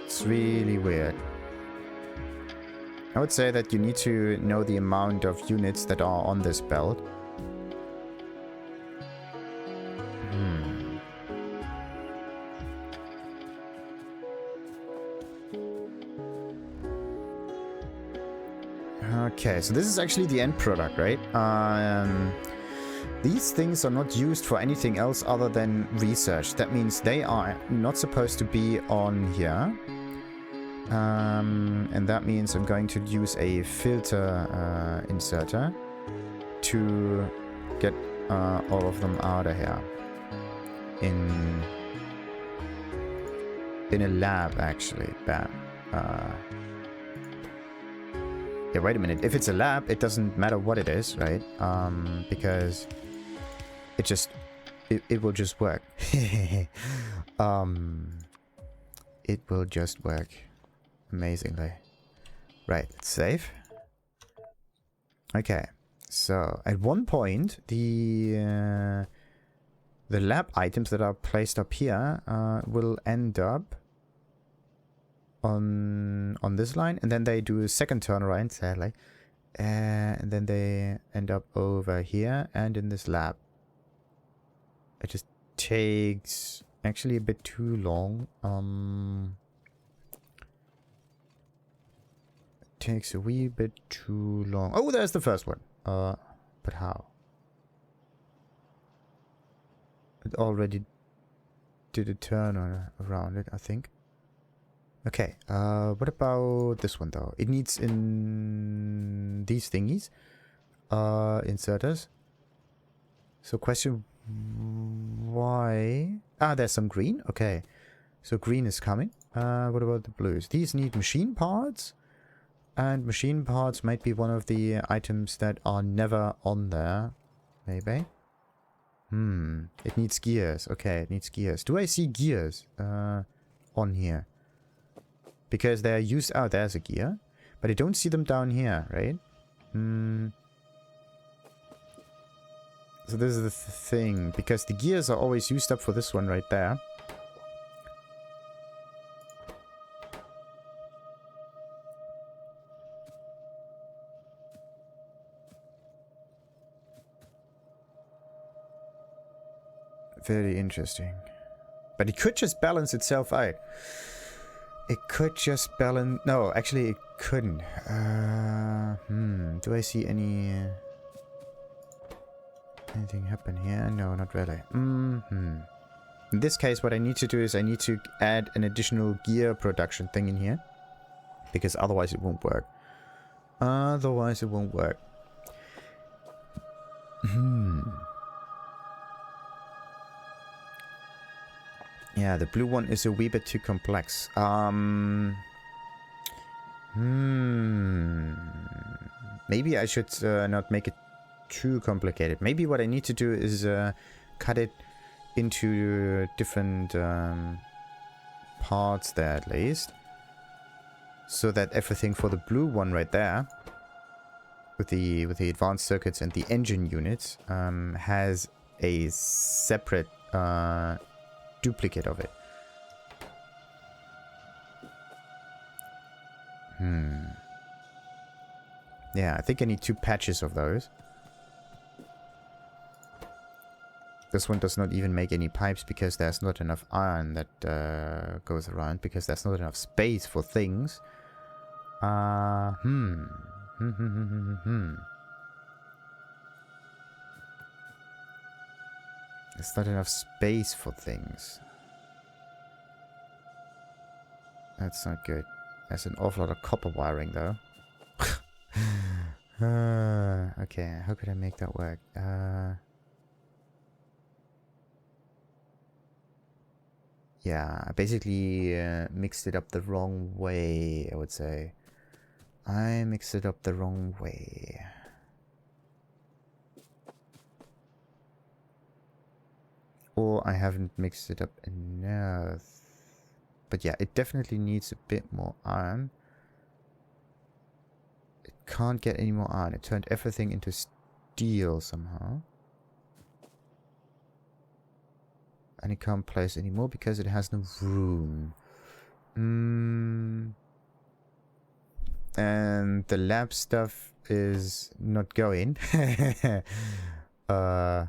It's really weird. I would say that you need to know the amount of units that are on this belt. Okay, so this is actually the end product, right? These things are not used for anything else other than research. That means they are not supposed to be on here. And that means I'm going to use a filter inserter to get all of them out of here. In a lab, actually. Bam. Yeah, wait a minute. If it's a lab, it doesn't matter what it is, right? Because it just... It will just work. It will just work amazingly. Right, let's save. Okay, so at one point, the lab items that are placed up here will end up on this line, and then they do a second turnaround, sadly, and then they end up over here and in this lab. It just takes actually a bit too long. It takes a wee bit too long. Oh, there's the first one. But how? It already did a turn around it, I think. Okay, what about this one though? It needs in these thingies, inserters. So question, why? Ah, there's some green. Okay, so green is coming. What about the blues? These need machine parts, and machine parts might be one of the items that are never on there. Maybe. It needs gears. Okay, it needs gears. Do I see gears on here? Because they're used... Oh, there's a gear. But I don't see them down here, right? So this is the thing. Because the gears are always used up for this one right there. Very interesting. But it could just balance itself out. It could just balance... No, actually it couldn't. Do I see anything happen here? No, not really. In this case, what I need to do is I need to add an additional gear production thing in here. Because otherwise it won't work. Otherwise it won't work. Yeah, the blue one is a wee bit too complex. Maybe I should not make it too complicated. Maybe what I need to do is cut it into different parts there at least. So that everything for the blue one right there, with the advanced circuits and the engine units, has a separate duplicate of it. Yeah, I think I need 2 patches of those. This one does not even make any pipes because there's not enough iron that goes around, because there's not enough space for things. There's not enough space for things. That's not good. There's an awful lot of copper wiring though. Okay, how could I make that work? Yeah, I basically mixed it up the wrong way, I would say. I mixed it up the wrong way. Or I haven't mixed it up enough. But yeah, it definitely needs a bit more iron. It can't get any more iron. It turned everything into steel somehow. And it can't place anymore because it has no room. And the lab stuff is not going. Oh.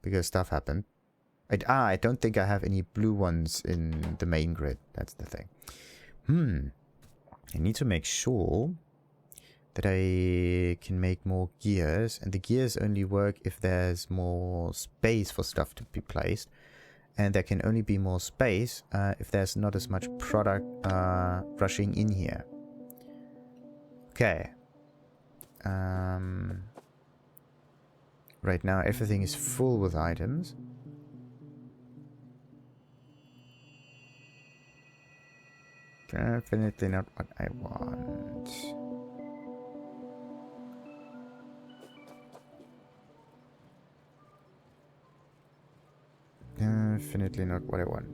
Because stuff happened. I don't think I have any blue ones in the main grid. That's the thing. I need to make sure that I can make more gears. And the gears only work if there's more space for stuff to be placed. And there can only be more space if there's not as much product rushing in here. Okay. Right now everything is full with items. Definitely not what I want. Definitely not what I want.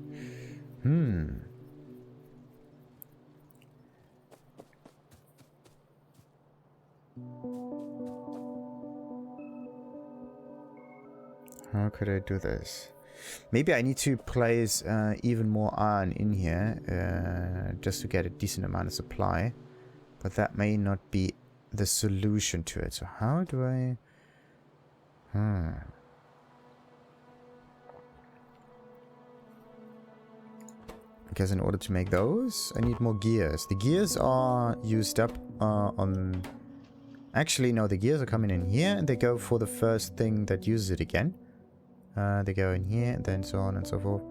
How could I do this? Maybe I need to place even more iron in here just to get a decent amount of supply. But that may not be the solution to it. So how do I... Because in order to make those, I need more gears. The gears are used up on... Actually, no, the gears are coming in here and they go for the first thing that uses it again. They go in here and then so on and so forth.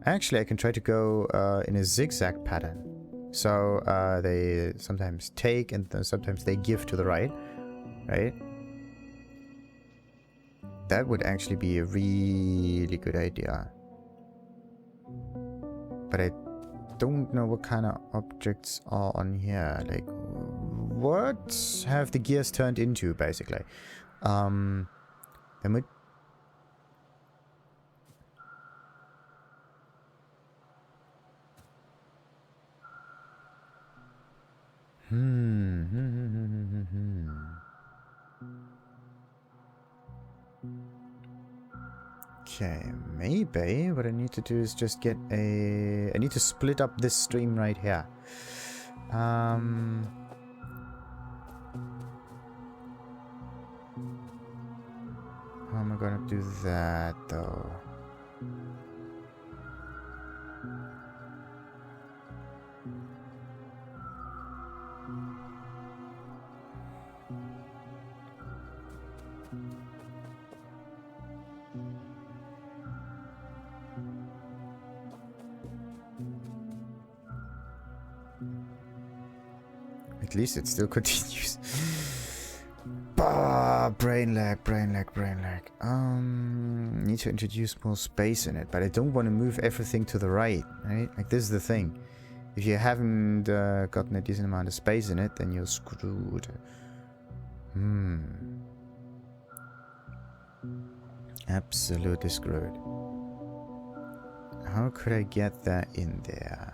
Actually, I can try to go in a zigzag pattern. So they sometimes take and sometimes they give to the right. Right? That would actually be a really good idea. But I don't know what kind of objects are on here. Like, what have the gears turned into, basically? Then we... Okay, maybe what I need to do is just get a... I need to split up this stream right here. How am I gonna do that, though? At least it still continues. Bah, brain lag. Need to introduce more space in it, but I don't want to move everything to the right, right? Like, this is the thing. If you haven't gotten a decent amount of space in it, then you're screwed. Absolutely screwed. How could I get that in there?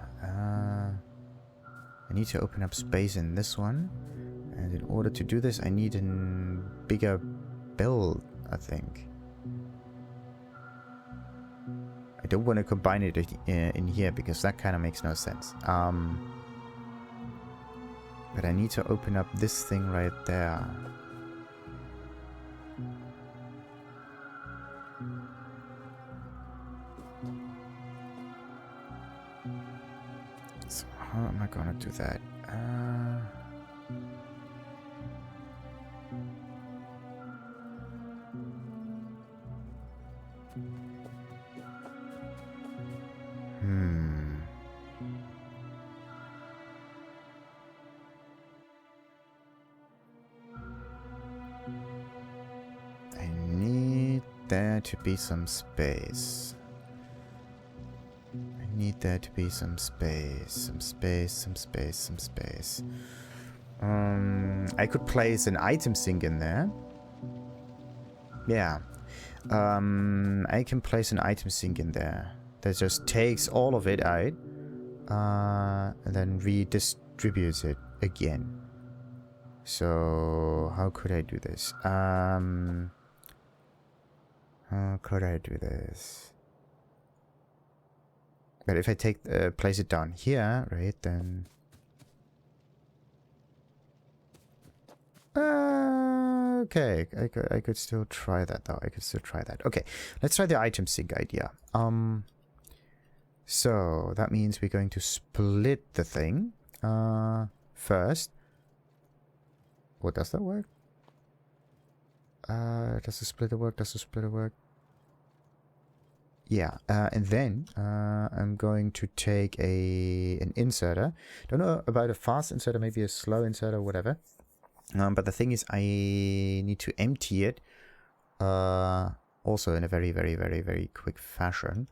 I need to open up space in this one. And in order to do this, I need a bigger build, I think. I don't want to combine it in here because that kind of makes no sense. But I need to open up this thing right there. So how am I gonna do that? I need there to be some space. I need there to be some space. I could place an item sink in there. Yeah. I can place an item sink in there. That just takes all of it out. And then redistributes it again. So how could I do this? How could I do this? But if I take place it down here, right, then Okay, I could still try that though. I could still try that. Okay, let's try the item sync idea. So that means we're going to split the thing first. What, does that work? Does the splitter work? Does the splitter work? Yeah, and then I'm going to take an inserter. Don't know about a fast inserter, maybe a slow inserter, whatever. But the thing is, I need to empty it also in a very, very, very, very quick fashion.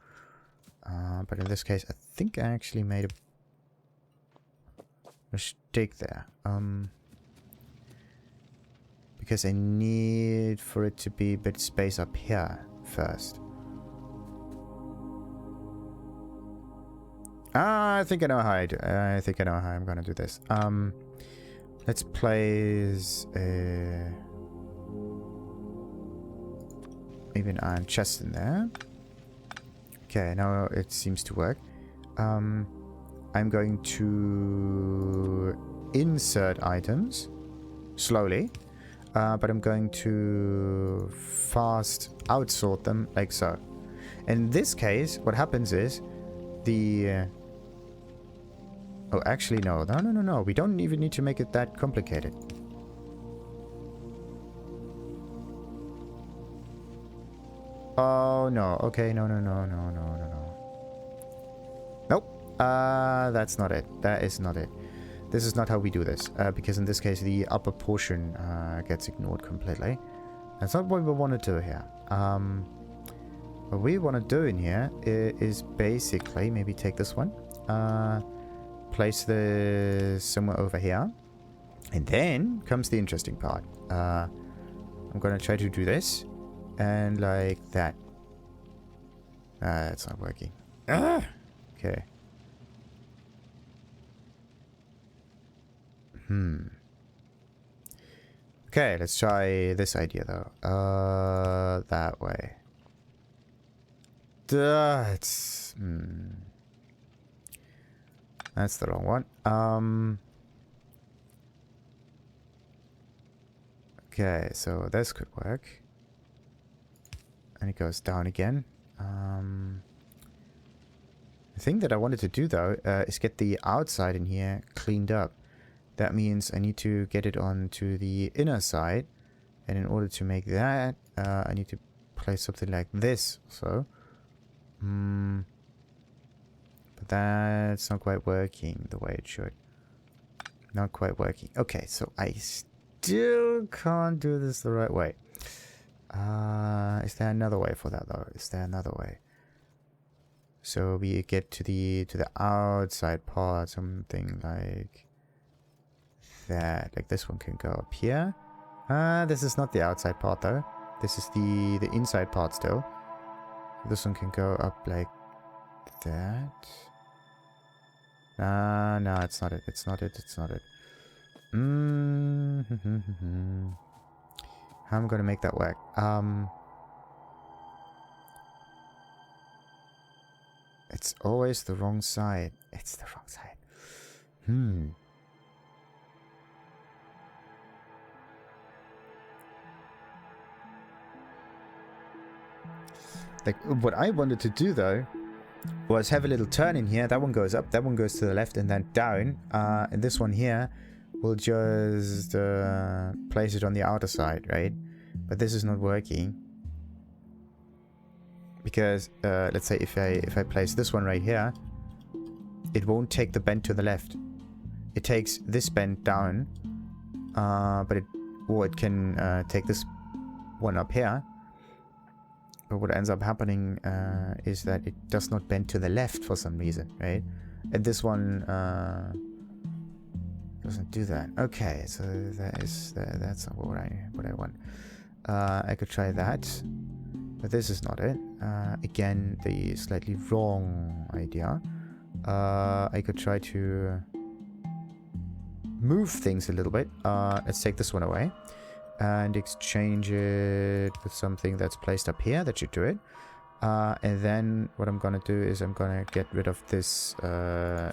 But in this case, I think I actually made a mistake there. Because I need for it to be a bit space up here first. I think I know how I think I know how I'm gonna do this. Let's place maybe an iron chest in there. Okay, now it seems to work. I'm going to insert items slowly, but I'm going to fast outsort them like so. In this case, what happens is the oh, actually, no. We don't even need to make it that complicated. Oh, no. Okay, no. Nope. That's not it. That is not it. This is not how we do this. Because in this case, the upper portion gets ignored completely. That's not what we want to do here. What we want to do in here is basically maybe take this one. Place this somewhere over here. And then comes the interesting part. I'm going to try to do this. And like that. That's not working. Okay. Okay, let's try this idea though. That way. That's the wrong one. Okay, so this could work. And it goes down again. The thing that I wanted to do though is get the outside in here cleaned up. That means I need to get it onto the inner side. And in order to make that, I need to place something like this. So, but that's not quite working the way it should. Not quite working. Okay, so I still can't do this the right way. Is there another way for that though? Is there another way? So we get to the outside part, something like that. Like this one can go up here. This is not the outside part though. This is the inside part still. This one can go up like that. No, it's not it. It's not it. It's not it. How am I gonna make that work? It's always the wrong side. It's the wrong side. Like, what I wanted to do though was have a little turn in here. That one goes up, that one goes to the left and then down. And this one here will just place it on the outer side, right? But this is not working. Because, let's say if I place this one right here, it won't take the bend to the left. It takes this bend down, but it can take this one up here. But what ends up happening is that it does not bend to the left for some reason, right? And this one doesn't do that. Okay, so that's not what I want. I could try that, but this is not it. Again, the slightly wrong idea. I could try to move things a little bit. Let's take this one away and exchange it with something that's placed up here. That should do it. And then what I'm gonna do is I'm gonna get rid of this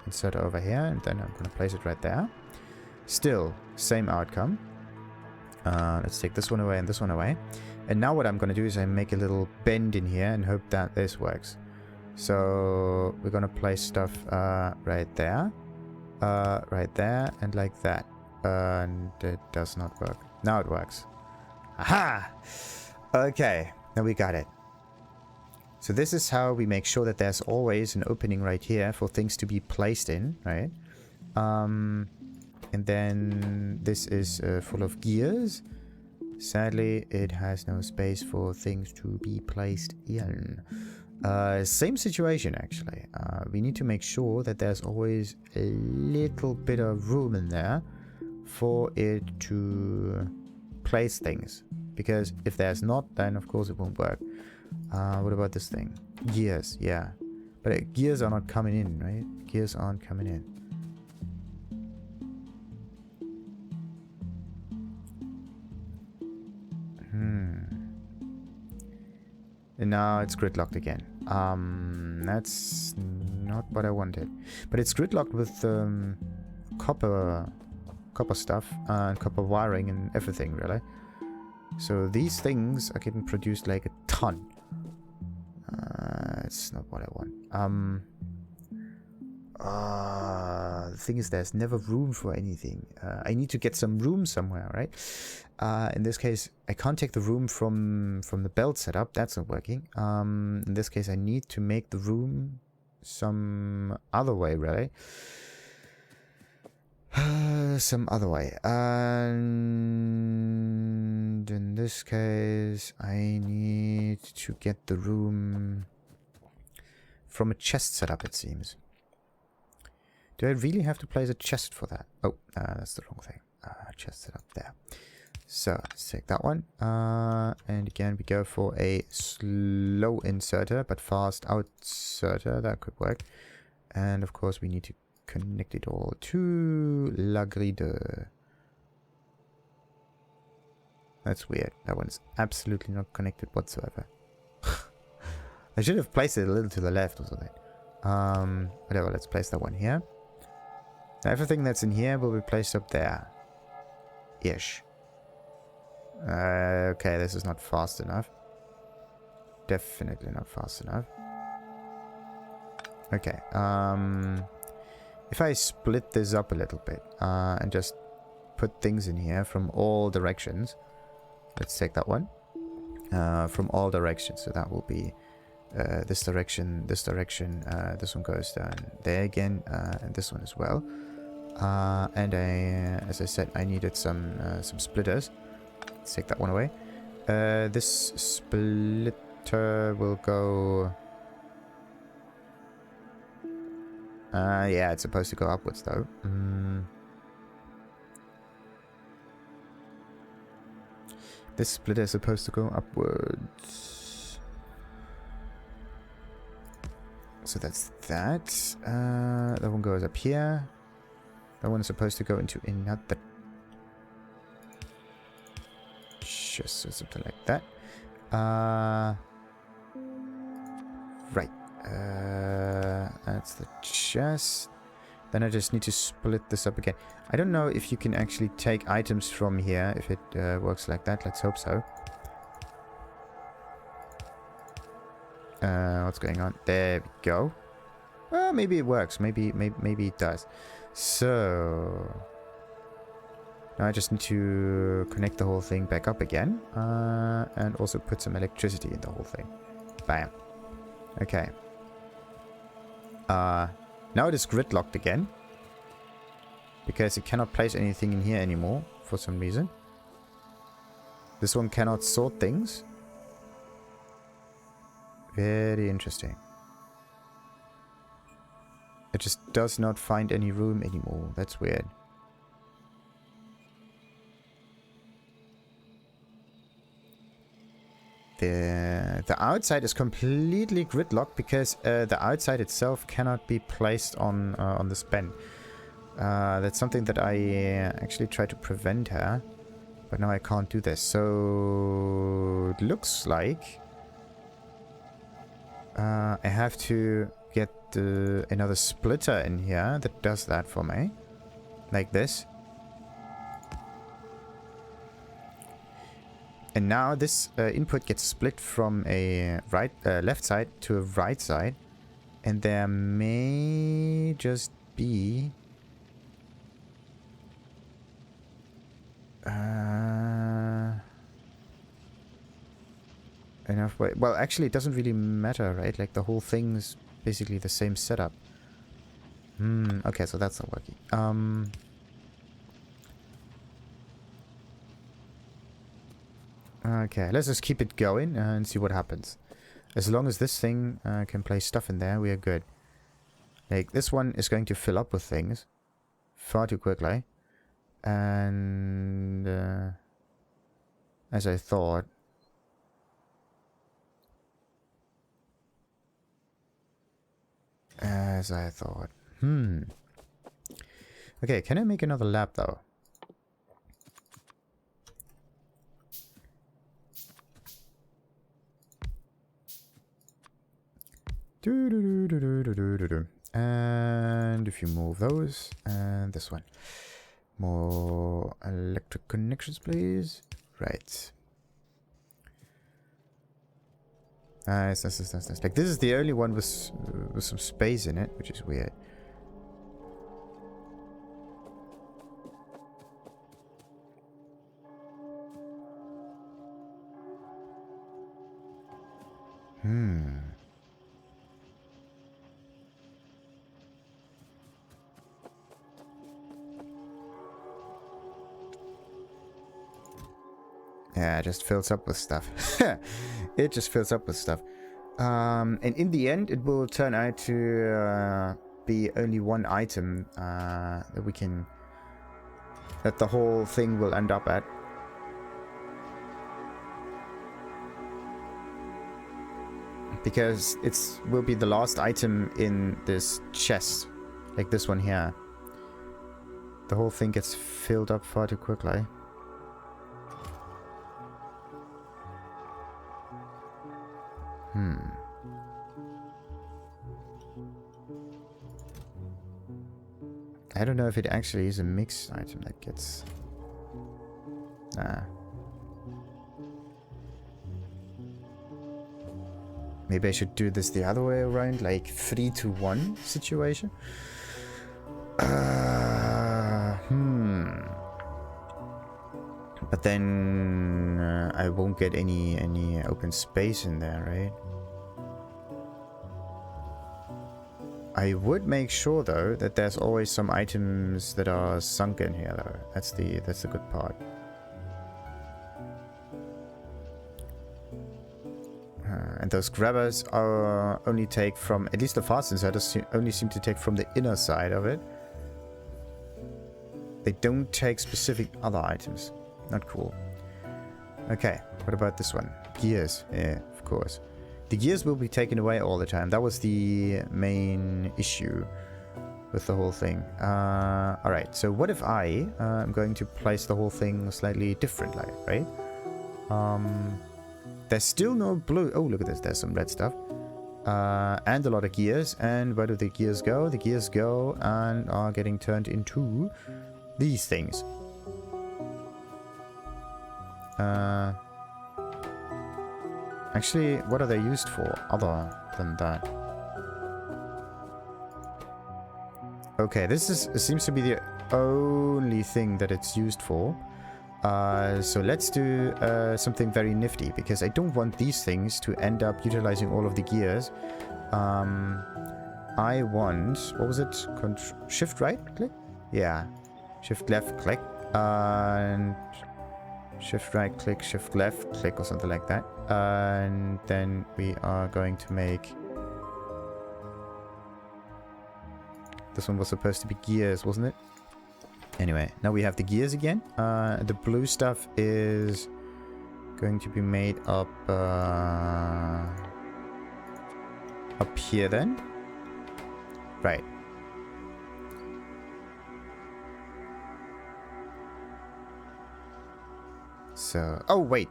inserter over here, and then I'm gonna place it right there. Still, same outcome. Let's take this one away and this one away. And now what I'm going to do is I make a little bend in here and hope that this works. So we're going to place stuff right there, and like that. And it does not work. Now it works. Aha! Okay, now we got it. So this is how we make sure that there's always an opening right here for things to be placed in, right? And then this is full of gears. Sadly, it has no space for things to be placed in. Same situation, actually. We need to make sure that there's always a little bit of room in there for it to place things. Because if there's not, then of course it won't work. What about this thing? Gears, yeah. But gears are not coming in, right? Gears aren't coming in. And now it's gridlocked again. That's not what I wanted. But it's gridlocked with copper stuff and copper wiring and everything, really. So these things are getting produced like a ton. It's not what I want. The thing is, there's never room for anything. I need to get some room somewhere, right? In this case, I can't take the room from the belt setup. That's not working. In this case, I need to make the room some other way, really. Some other way. And in this case, I need to get the room from a chest setup, it seems. Do I really have to place a chest for that? Oh, that's the wrong thing. Chest setup there. So, let's take that one. And again, we go for a slow inserter, but fast outserter. That could work. And of course, we need to connect it all to la grille. That's weird. That one's absolutely not connected whatsoever. I should have placed it a little to the left or something. Whatever, let's place that one here. Everything that's in here will be placed up there. Ish. Okay, this is not fast enough. Definitely not fast enough. Okay, if I split this up a little bit and just put things in here from all directions. Let's take that one. From all directions. So that will be this direction, this direction. This one goes down there again, and this one as well. And as I said, I needed some splitters. Let's take that one away. This splitter will go... yeah, it's supposed to go upwards though. This splitter is supposed to go upwards. So that's that. That one goes up here. That one is supposed to go into another chest or something like that. Right. That's the chest. Then I just need to split this up again. I don't know if you can actually take items from here, if it works like that. Let's hope so. What's going on? There we go. Maybe it works. Maybe it does. So now I just need to connect the whole thing back up again, and also put some electricity in the whole thing. Bam. Okay. Now it is gridlocked again, because it cannot place anything in here anymore for some reason. This one cannot sort things. Very interesting. It just does not find any room anymore. That's weird. The outside is completely gridlocked because the outside itself cannot be placed on this bend. That's something that I actually tried to prevent her, but now I can't do this. So it looks like I have to get another splitter in here that does that for me, like this. And now this input gets split from a left side to a right side. And there may just be... enough way. Well, actually, it doesn't really matter, right? Like, the whole thing's basically the same setup. Okay, so that's not working. Okay, let's just keep it going and see what happens. As long as this thing can place stuff in there, we are good. Like, this one is going to fill up with things far too quickly. And as I thought... Okay, can I make another lab, though? And if you move those, and this one. More electric connections, please. Right. Nice. Like, this is the only one with some space in it, which is weird. Yeah, it just fills up with stuff. It just fills up with stuff. And in the end, it will turn out to be only one item that we can... that the whole thing will end up at. Because it will be the last item in this chest. Like this one here. The whole thing gets filled up far too quickly. I don't know if it actually is a mixed item that gets... Nah. Maybe I should do this the other way around, like 3-to-1 situation. But then I won't get any open space in there, right? I would make sure though that there's always some items that are sunk in here though. That's the good part. And those grabbers are only take from, at least the fast inserters only seem to take from the inner side of it. They don't take specific other items. Not cool. Okay, what about this one? Gears. Yeah, of course. The gears will be taken away all the time. That was the main issue with the whole thing. Alright, so what if I am going to place the whole thing slightly differently, right? There's still no blue. Oh, look at this. There's some red stuff. And a lot of gears. And where do the gears go? The gears go and are getting turned into these things. Actually, what are they used for other than that? Okay, this seems to be the only thing that it's used for. So let's do something very nifty, because I don't want these things to end up utilizing all of the gears. I want... what was it? Shift right click? Yeah. Shift left click. And... shift right click, shift left click, or something like that. And then we are going to make... this one was supposed to be gears, wasn't it? Anyway, now we have the gears again. The blue stuff is going to be made up here then. Right. So, oh wait,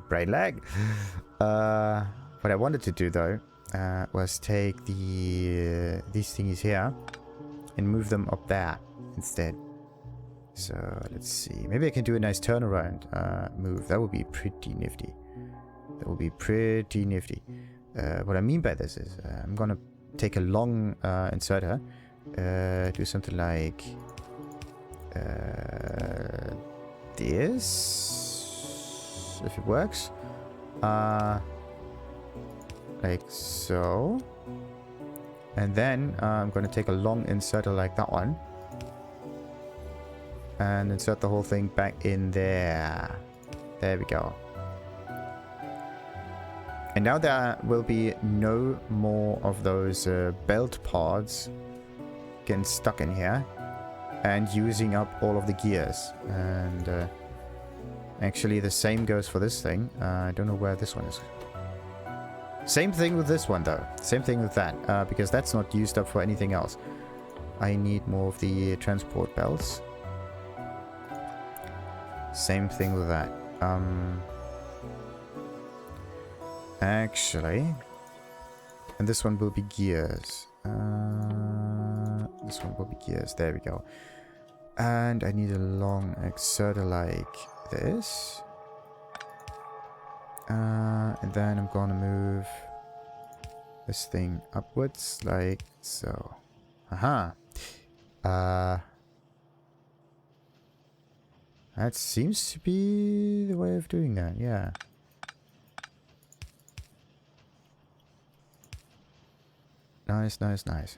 brain lag. What I wanted to do though was take these thingies here and move them up there instead. So let's see. Maybe I can do a nice turnaround move. That would be pretty nifty. That would be pretty nifty. What I mean by this is I'm gonna take a long inserter, do something like this, if it works, like so, and then I'm gonna take a long inserter like that one and insert the whole thing back in there. There we go. And now there will be no more of those belt pods getting stuck in here and using up all of the gears. And actually the same goes for this thing. I don't know where this one is. Same thing with this one though. Same thing with that, because that's not used up for anything else. I need more of the transport belts. Same thing with that. Actually, and this one will be gears. This one will be gears. There we go. And I need a long exerter like this. And then I'm gonna move this thing upwards like so. Aha. That seems to be the way of doing that, yeah. Nice, nice, nice.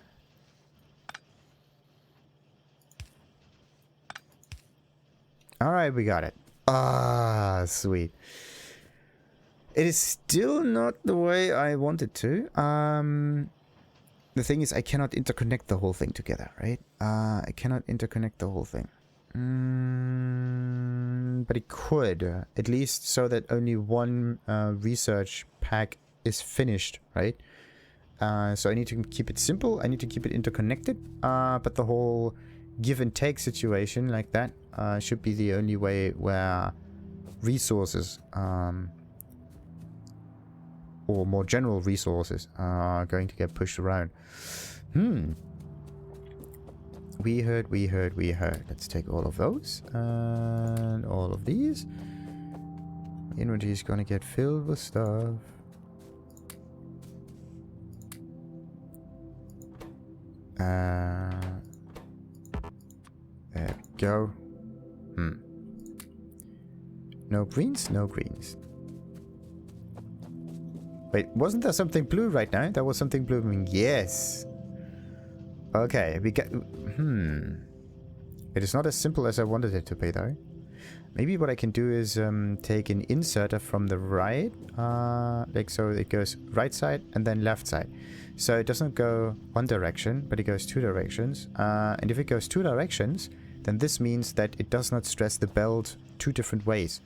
Alright, we got it. Ah, sweet. It is still not the way I wanted to. The thing is, I cannot interconnect the whole thing together, right? I cannot interconnect the whole thing. But it could, at least so that only one research pack is finished, right? So I need to keep it simple. I need to keep it interconnected. But the whole give and take situation like that should be the only way where resources, or more general resources, are going to get pushed around. We heard. Let's take all of those and all of these. Inventory is gonna get filled with stuff. There we go. No greens, no greens. Wait, wasn't there something blue right now? There was something blooming. Yes. Okay, we get... It is not as simple as I wanted it to be, though. Maybe what I can do is take an inserter from the right. Like so it goes right side and then left side. So it doesn't go one direction, but it goes two directions. And if it goes two directions, then this means that it does not stress the belt two different ways.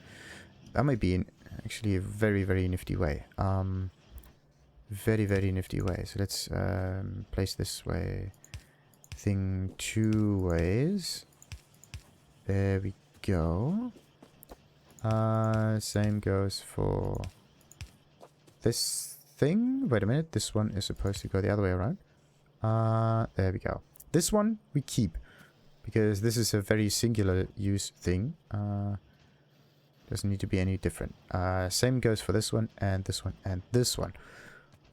That might be actually a very, very nifty way. Very, very nifty way. So let's place this way. Thing two ways. There we go. Same goes for this thing. Wait a minute. This one is supposed to go the other way around. There we go. This one we keep because this is a very singular use thing. Doesn't need to be any different. Same goes for this one and this one and this one.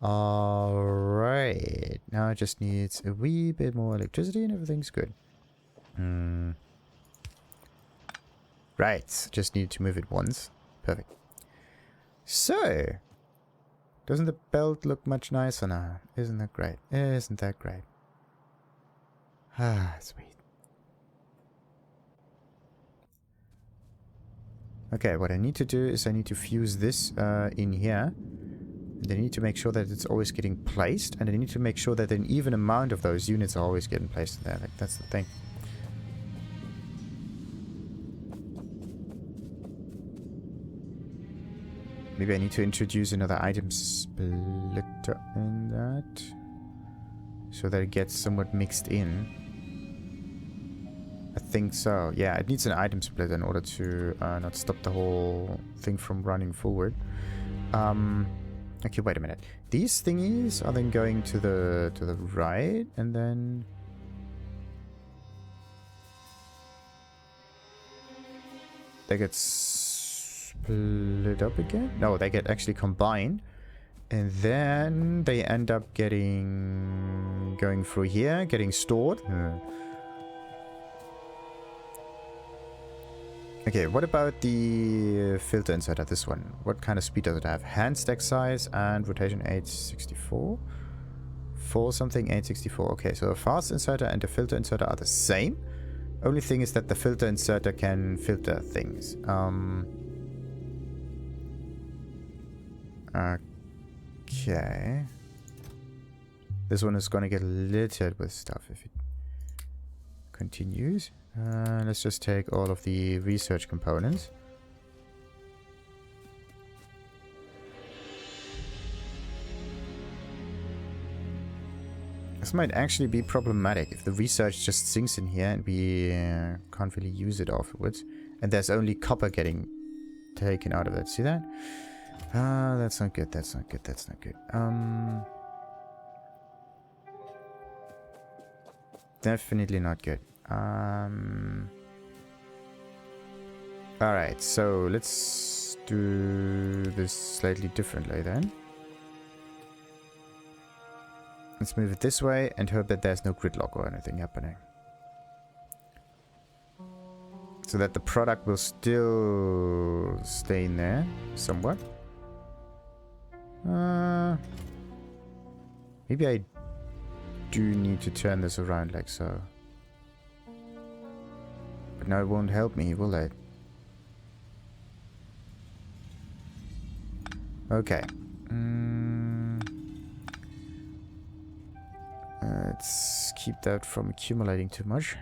Alright. Now it just needs a wee bit more electricity and everything's good. Right. Just need to move it once. Perfect. So, doesn't the belt look much nicer now? Isn't that great? Isn't that great? Ah, sweet. Okay, what I need to do is I need to fuse this in here. And I need to make sure that it's always getting placed. And I need to make sure that an even amount of those units are always getting placed there. Like, that's the thing. Maybe I need to introduce another item splitter in that. So that it gets somewhat mixed in. I think so. Yeah, it needs an item splitter in order to not stop the whole thing from running forward. Okay, wait a minute. These thingies are then going to the right, and then... they get split up again? No, they get actually combined. And then they end up going through here, getting stored. Okay, what about the filter inserter, this one? What kind of speed does it have? Hand stack size and rotation 864? 4 something 864. Okay, so a fast inserter and a filter inserter are the same. Only thing is that the filter inserter can filter things. Okay. This one is gonna get littered with stuff if it continues. Let's just take all of the research components. This might actually be problematic if the research just sinks in here and we can't really use it afterwards. And there's only copper getting taken out of it. See that? That's not good. That's not good. That's not good. Definitely not good. Alright, so let's do this slightly differently then. Let's move it this way and hope that there's no gridlock or anything happening. So that the product will still stay in there somewhat. Maybe I do need to turn this around like so. But now it won't help me, will it? Okay. Let's keep that from accumulating too much.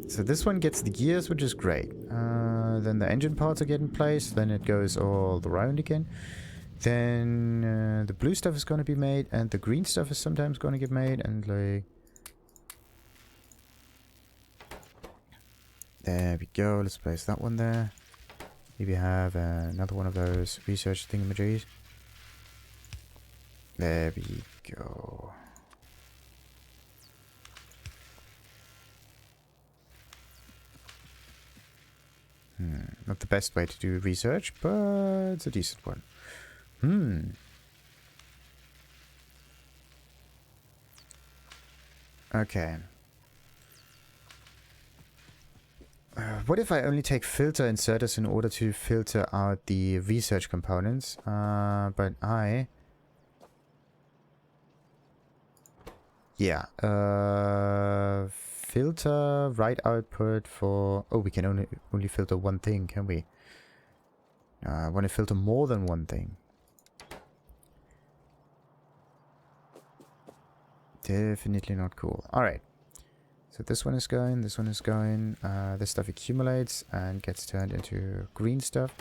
So this one gets the gears, which is great. Then the engine parts are getting placed. Then it goes all around again. Then the blue stuff is going to be made, and the green stuff is sometimes going to get made. And like, there we go. Let's place that one there. Maybe have another one of those research thingamajiggies. There we go. Not the best way to do research, but it's a decent one. Okay. What if I only take filter inserters in order to filter out the research components? But I... Yeah. Filter write output for... Oh, we can only filter one thing, can we? I want to filter more than one thing. Definitely not cool. Alright. So this one is going, this one is going. This stuff accumulates and gets turned into green stuff.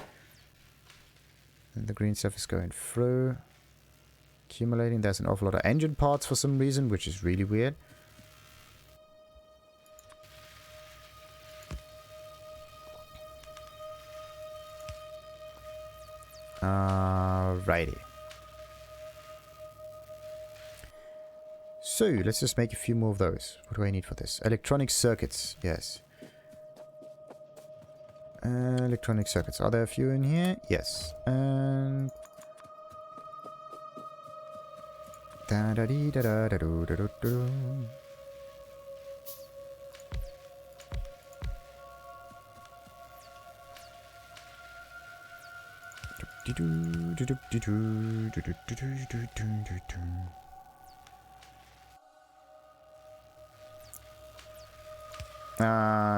And the green stuff is going through. Accumulating. There's an awful lot of engine parts for some reason, which is really weird. Righty. So, let's just make a few more of those. What do I need for this? Electronic circuits. Yes. Electronic circuits. Are there a few in here? Yes. And... Da-da-dee-da-da-da-do-da-do-do.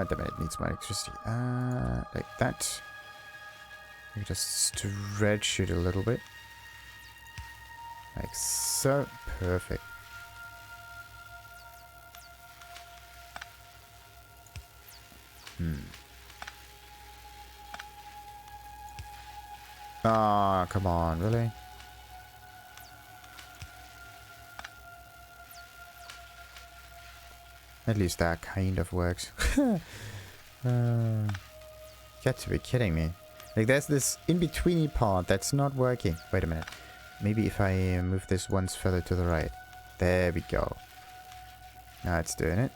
Damn it, it needs more electricity. Like that. You just stretch it a little bit. Like so. Perfect. Ah, come on, really? At least that kind of works. You got to be kidding me. Like, there's this in-betweeny part that's not working. Wait a minute. Maybe if I move this once further to the right. There we go. Now it's doing it.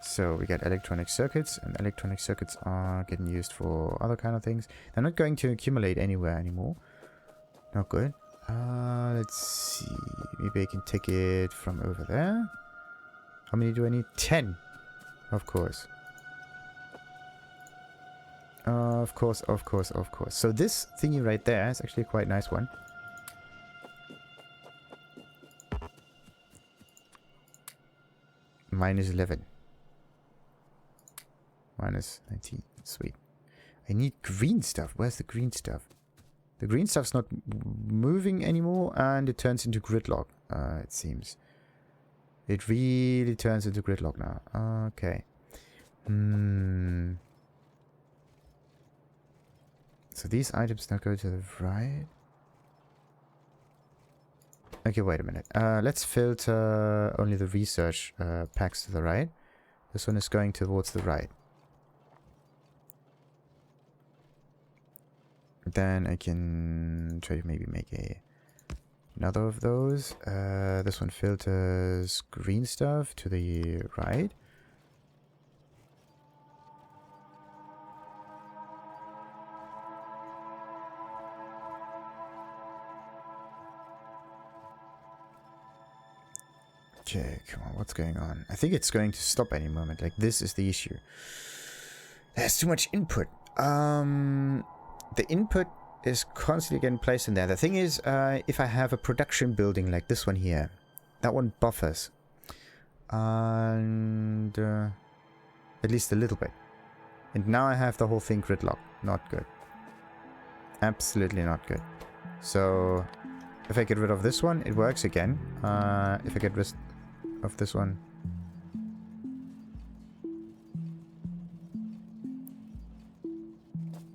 So we get electronic circuits, and electronic circuits are getting used for other kind of things. They're not going to accumulate anywhere anymore. Not good. Let's see. Maybe I can take it from over there. How many do I need? 10. Of course. Of course, of course, of course. So this thingy right there is actually a quite nice one. Minus 11. Minus 19. Sweet. I need green stuff. Where's the green stuff? The green stuff's not moving anymore, and it turns into gridlock, it seems. It really turns into gridlock now. Okay. So these items now go to the right. Okay, wait a minute. Let's filter only the research packs to the right. This one is going towards the right. Then I can try to maybe make another of those. This one filters green stuff to the right. Okay, come on, what's going on? I think it's going to stop any moment. Like, this is the issue. There's too much input. The input is constantly getting placed in there. The thing is, if I have a production building like this one here, that one buffers. And at least a little bit. And now I have the whole thing gridlock. Not good. Absolutely not good. So if I get rid of this one, it works again. If I get rid of this one,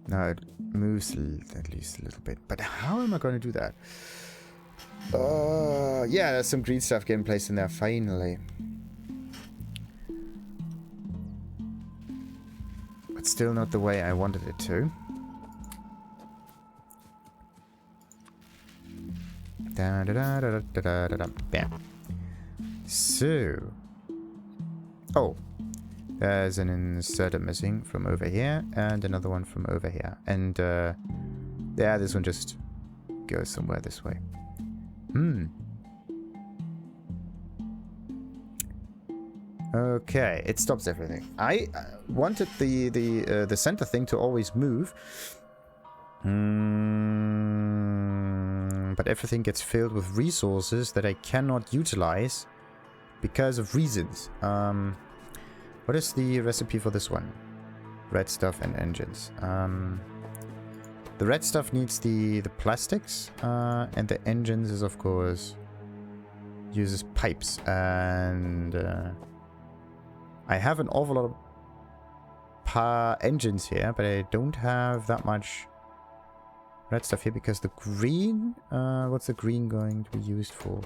now it moves at least a little bit. But how am I going to do that? Yeah, there's some green stuff getting placed in there finally. But still not the way I wanted it to. Da, da, da, da, da, da, da, da. Bam. So. Oh. There's an inserter missing from over here. And another one from over here. And, yeah, this one just goes somewhere this way. Okay, it stops everything. I wanted the center thing to always move. But everything gets filled with resources that I cannot utilize because of reasons. What is the recipe for this one? Red stuff and engines. The red stuff needs the plastics, and the engines is, of course, uses pipes. And I have an awful lot of engines here, but I don't have that much red stuff here because the green, what's the green going to be used for?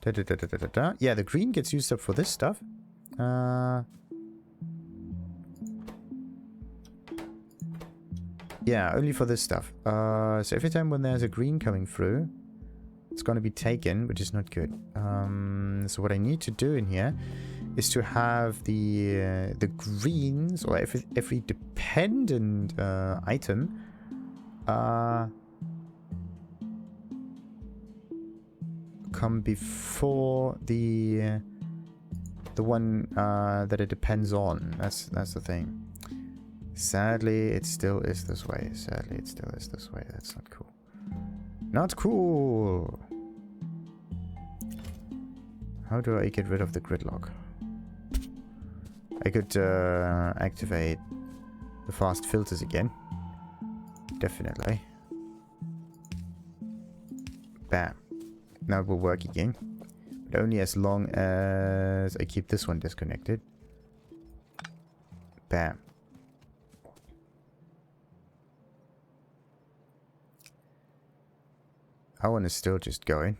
Yeah, the green gets used up for this stuff. Yeah, only for this stuff. So every time when there's a green coming through, it's going to be taken, which is not good. So what I need to do in here is to have the greens, or every dependent item come before the one that it depends on. That's the thing. Sadly, it still is this way. Sadly, it still is this way. That's not cool. Not cool! How do I get rid of the gridlock? I could activate the fast filters again. Definitely. Bam. Now it will work again. But only as long as I keep this one disconnected. Bam. That one is still just going.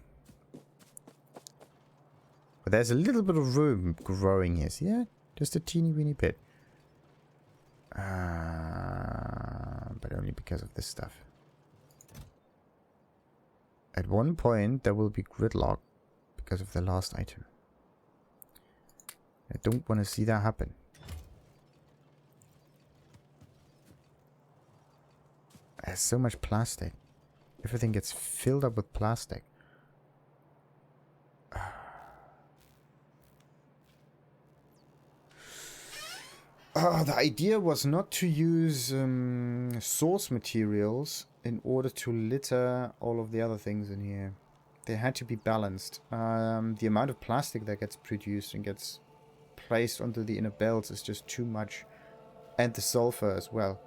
But there's a little bit of room growing here. See that? Just a teeny weeny bit. But only because of this stuff. At one point there will be gridlock because of the last item. I don't want to see that happen. There's so much plastic. Everything gets filled up with plastic. The idea was not to use source materials in order to litter all of the other things in here. They had to be balanced. The amount of plastic that gets produced and gets placed onto the inner belts is just too much. And the sulfur as well.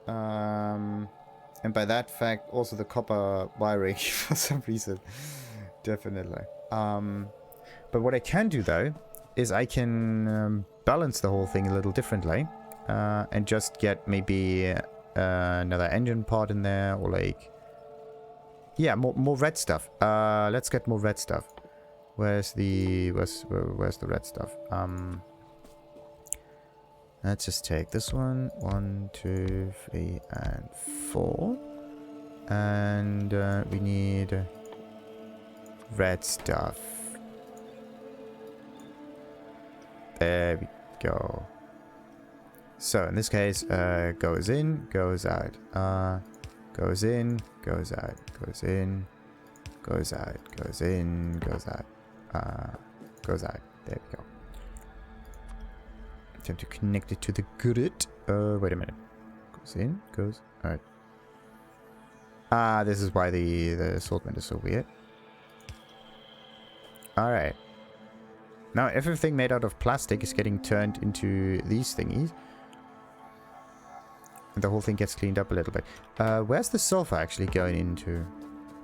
And by that fact, also the copper wiring for some reason. Definitely. But what I can do though, is I can balance the whole thing a little differently. And just get maybe another engine part in there, or like... Yeah, more red stuff. Let's get more red stuff. Where's the red stuff? Let's just take this one. 1, 2, 3, and 4. And we need red stuff. There we go. So in this case, goes in, goes out. Goes in, goes out, goes in, goes out, goes in, goes out. Goes out. There we go. Time to connect it to the grid. Wait a minute. Goes in, goes out. This is why the assortment is so weird. Alright. Now everything made out of plastic is getting turned into these thingies. And the whole thing gets cleaned up a little bit. Where's the sulfur actually going into?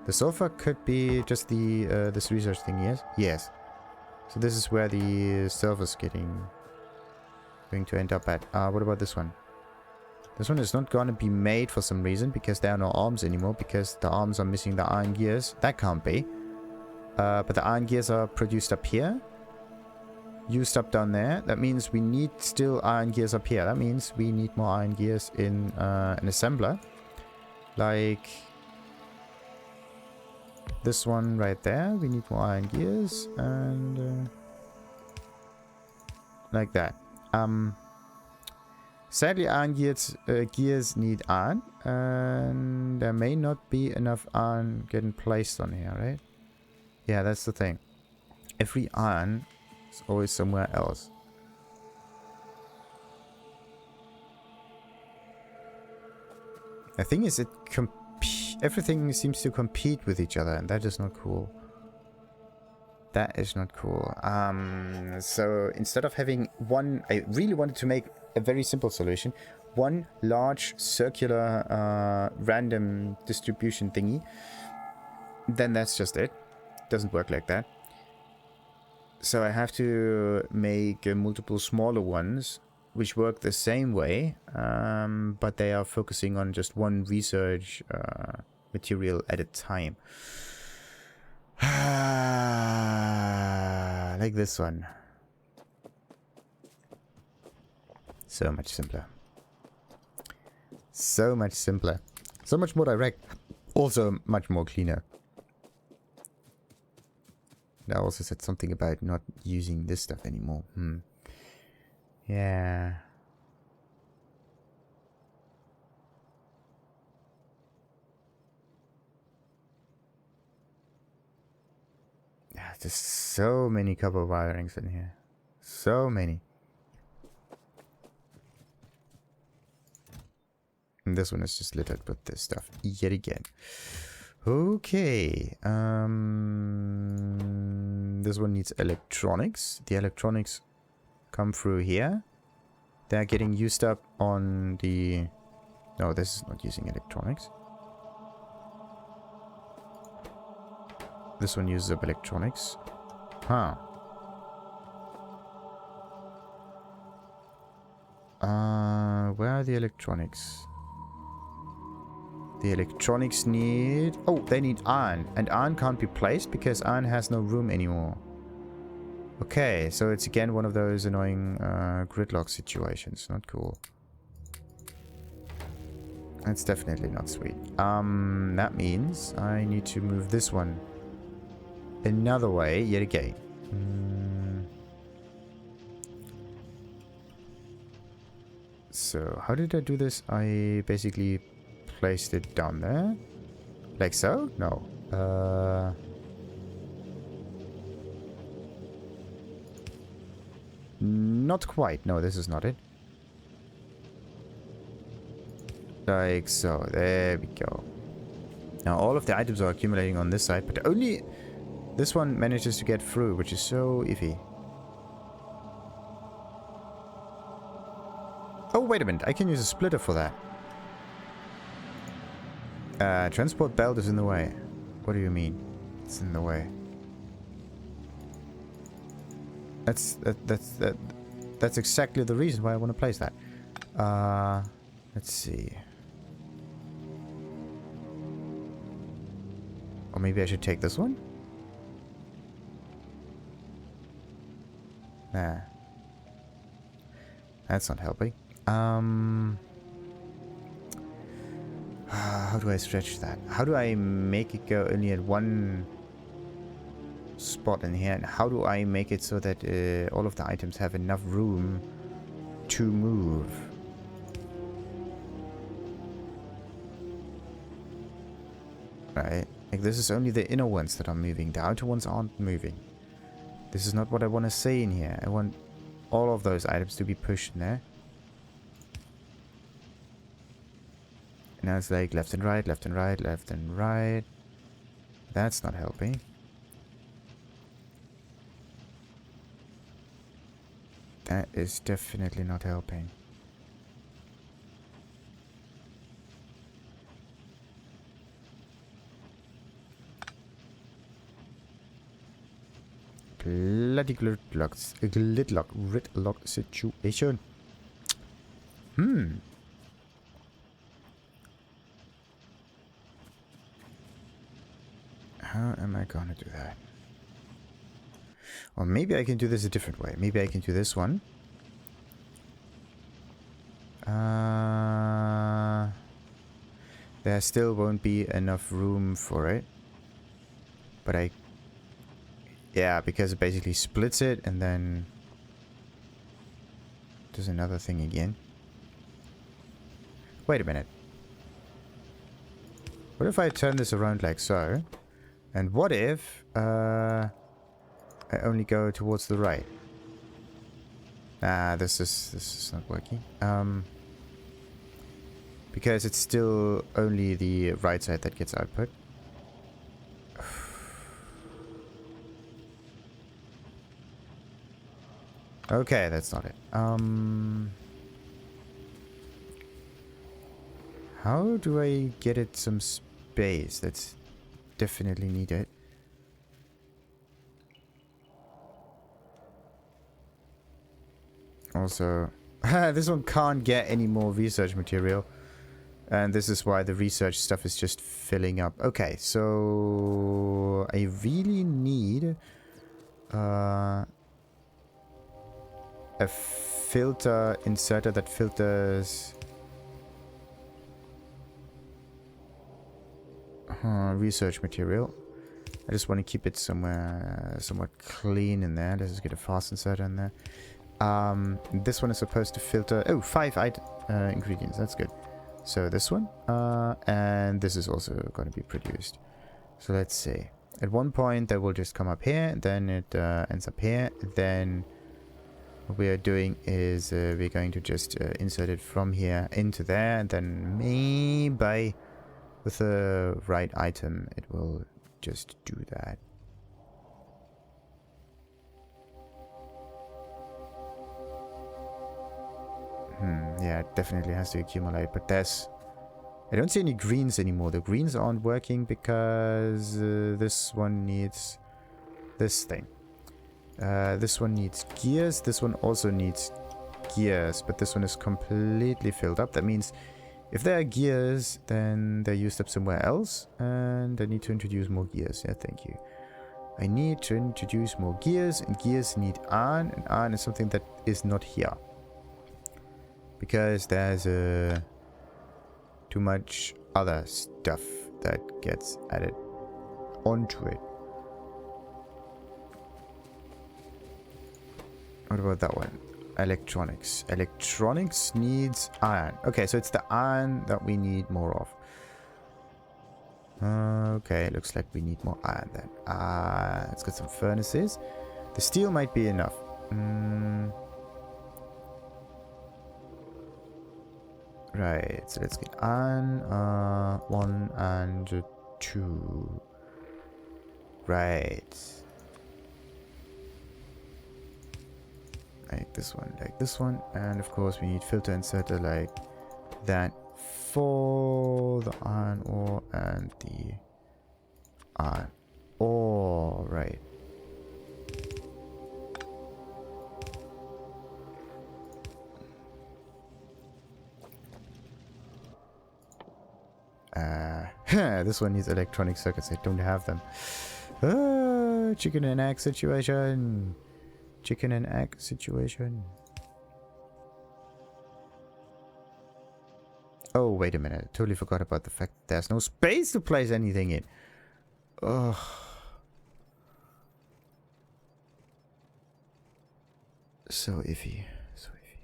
The sulfur could be just the this research thing, yes? Yes. So this is where the sulfur's going to end up at. What about this one? This one is not going to be made for some reason, because there are no arms anymore, because the arms are missing the iron gears. That can't be. But the iron gears are produced up here. Used up down there. That means we need still iron gears up here. That means we need more iron gears in an assembler. Like this one right there. We need more iron gears. And like that. Sadly, iron gears need iron. And there may not be enough iron getting placed on here, right? Yeah, that's the thing. Every iron... it's always somewhere else. The thing is, everything seems to compete with each other, and that is not cool. That is not cool. So instead of having one, I really wanted to make a very simple solution. One large circular random distribution thingy. Then that's just it. Doesn't work like that. So I have to make multiple smaller ones, which work the same way, but they are focusing on just one research material at a time. Like this one. So much simpler. So much simpler. So much more direct. Also much more cleaner. I also said something about not using this stuff anymore. Yeah. There's so many copper wirings in here. So many. And this one is just littered with this stuff yet again. Okay. This one needs electronics. The electronics come through here. They're getting used up on the... No, this is not using electronics. This one uses up electronics. Huh. Where are the electronics? The electronics need... Oh, they need iron. And iron can't be placed because iron has no room anymore. Okay, so it's again one of those annoying gridlock situations. Not cool. That's definitely not sweet. That means I need to move this one another way yet again. So, how did I do this? I basically placed it down there. Like so? No. Not quite. No, this is not it. Like so. There we go. Now all of the items are accumulating on this side, but only this one manages to get through, which is so iffy. Oh, wait a minute. I can use a splitter for that. Transport belt is in the way. What do you mean? It's in the way. That's exactly the reason why I want to place that. Let's see. Or maybe I should take this one? Nah. That's not helping. How do I stretch that? How do I make it go only at one spot in here? And how do I make it so that all of the items have enough room to move? Right. Like, this is only the inner ones that are moving. The outer ones aren't moving. This is not what I want to say in here. I want all of those items to be pushed in there. And now it's like left and right, left and right, left and right. That's not helping. That is definitely not helping. Bloody gridlock situation. How am I gonna do that? Or maybe I can do this a different way. Maybe I can do this one. There still won't be enough room for it. But I... Yeah, because it basically splits it and then... does another thing again. Wait a minute. What if I turn this around like so? And what if... I only go towards the right? This is not working. Because it's still only the right side that gets output. Okay, that's not it. How do I get it some space? That's definitely needed. Also, this one can't get any more research material. And this is why the research stuff is just filling up. Okay, so I really need a filter inserter that filters research material. I just want to keep it somewhat clean in there. Let's just get a fast inserter in there. This one is supposed to filter 5 ingredients. That's good. So this one, and this is also going to be produced. So let's see. At one point that will just come up here, then it ends up here. Then what we are doing is we're going to just insert it from here into there, and then maybe with the right item it will just do that. Yeah, it definitely has to accumulate, but there's... I don't see any greens anymore. The greens aren't working because this one needs this thing. This one needs gears. This one also needs gears, but this one is completely filled up. That means if there are gears, then they're used up somewhere else, and I need to introduce more gears. Yeah, thank you. I need to introduce more gears, and gears need iron, and iron is something that is not here. Because there's too much other stuff that gets added onto it. What about that one? Electronics. Electronics needs iron. Okay, so it's the iron that we need more of. Okay, looks like we need more iron then. Let's get some furnaces. The steel might be enough. Right, so let's get iron. 1 and 2. Right. Like this one. And of course we need filter inserter like that for the iron ore and the iron ore. Right. This one needs electronic circuits. I don't have them. Chicken and egg situation. Chicken and egg situation. Oh, wait a minute. I totally forgot about the fact that there's no space to place anything in. Ugh. So iffy. So iffy.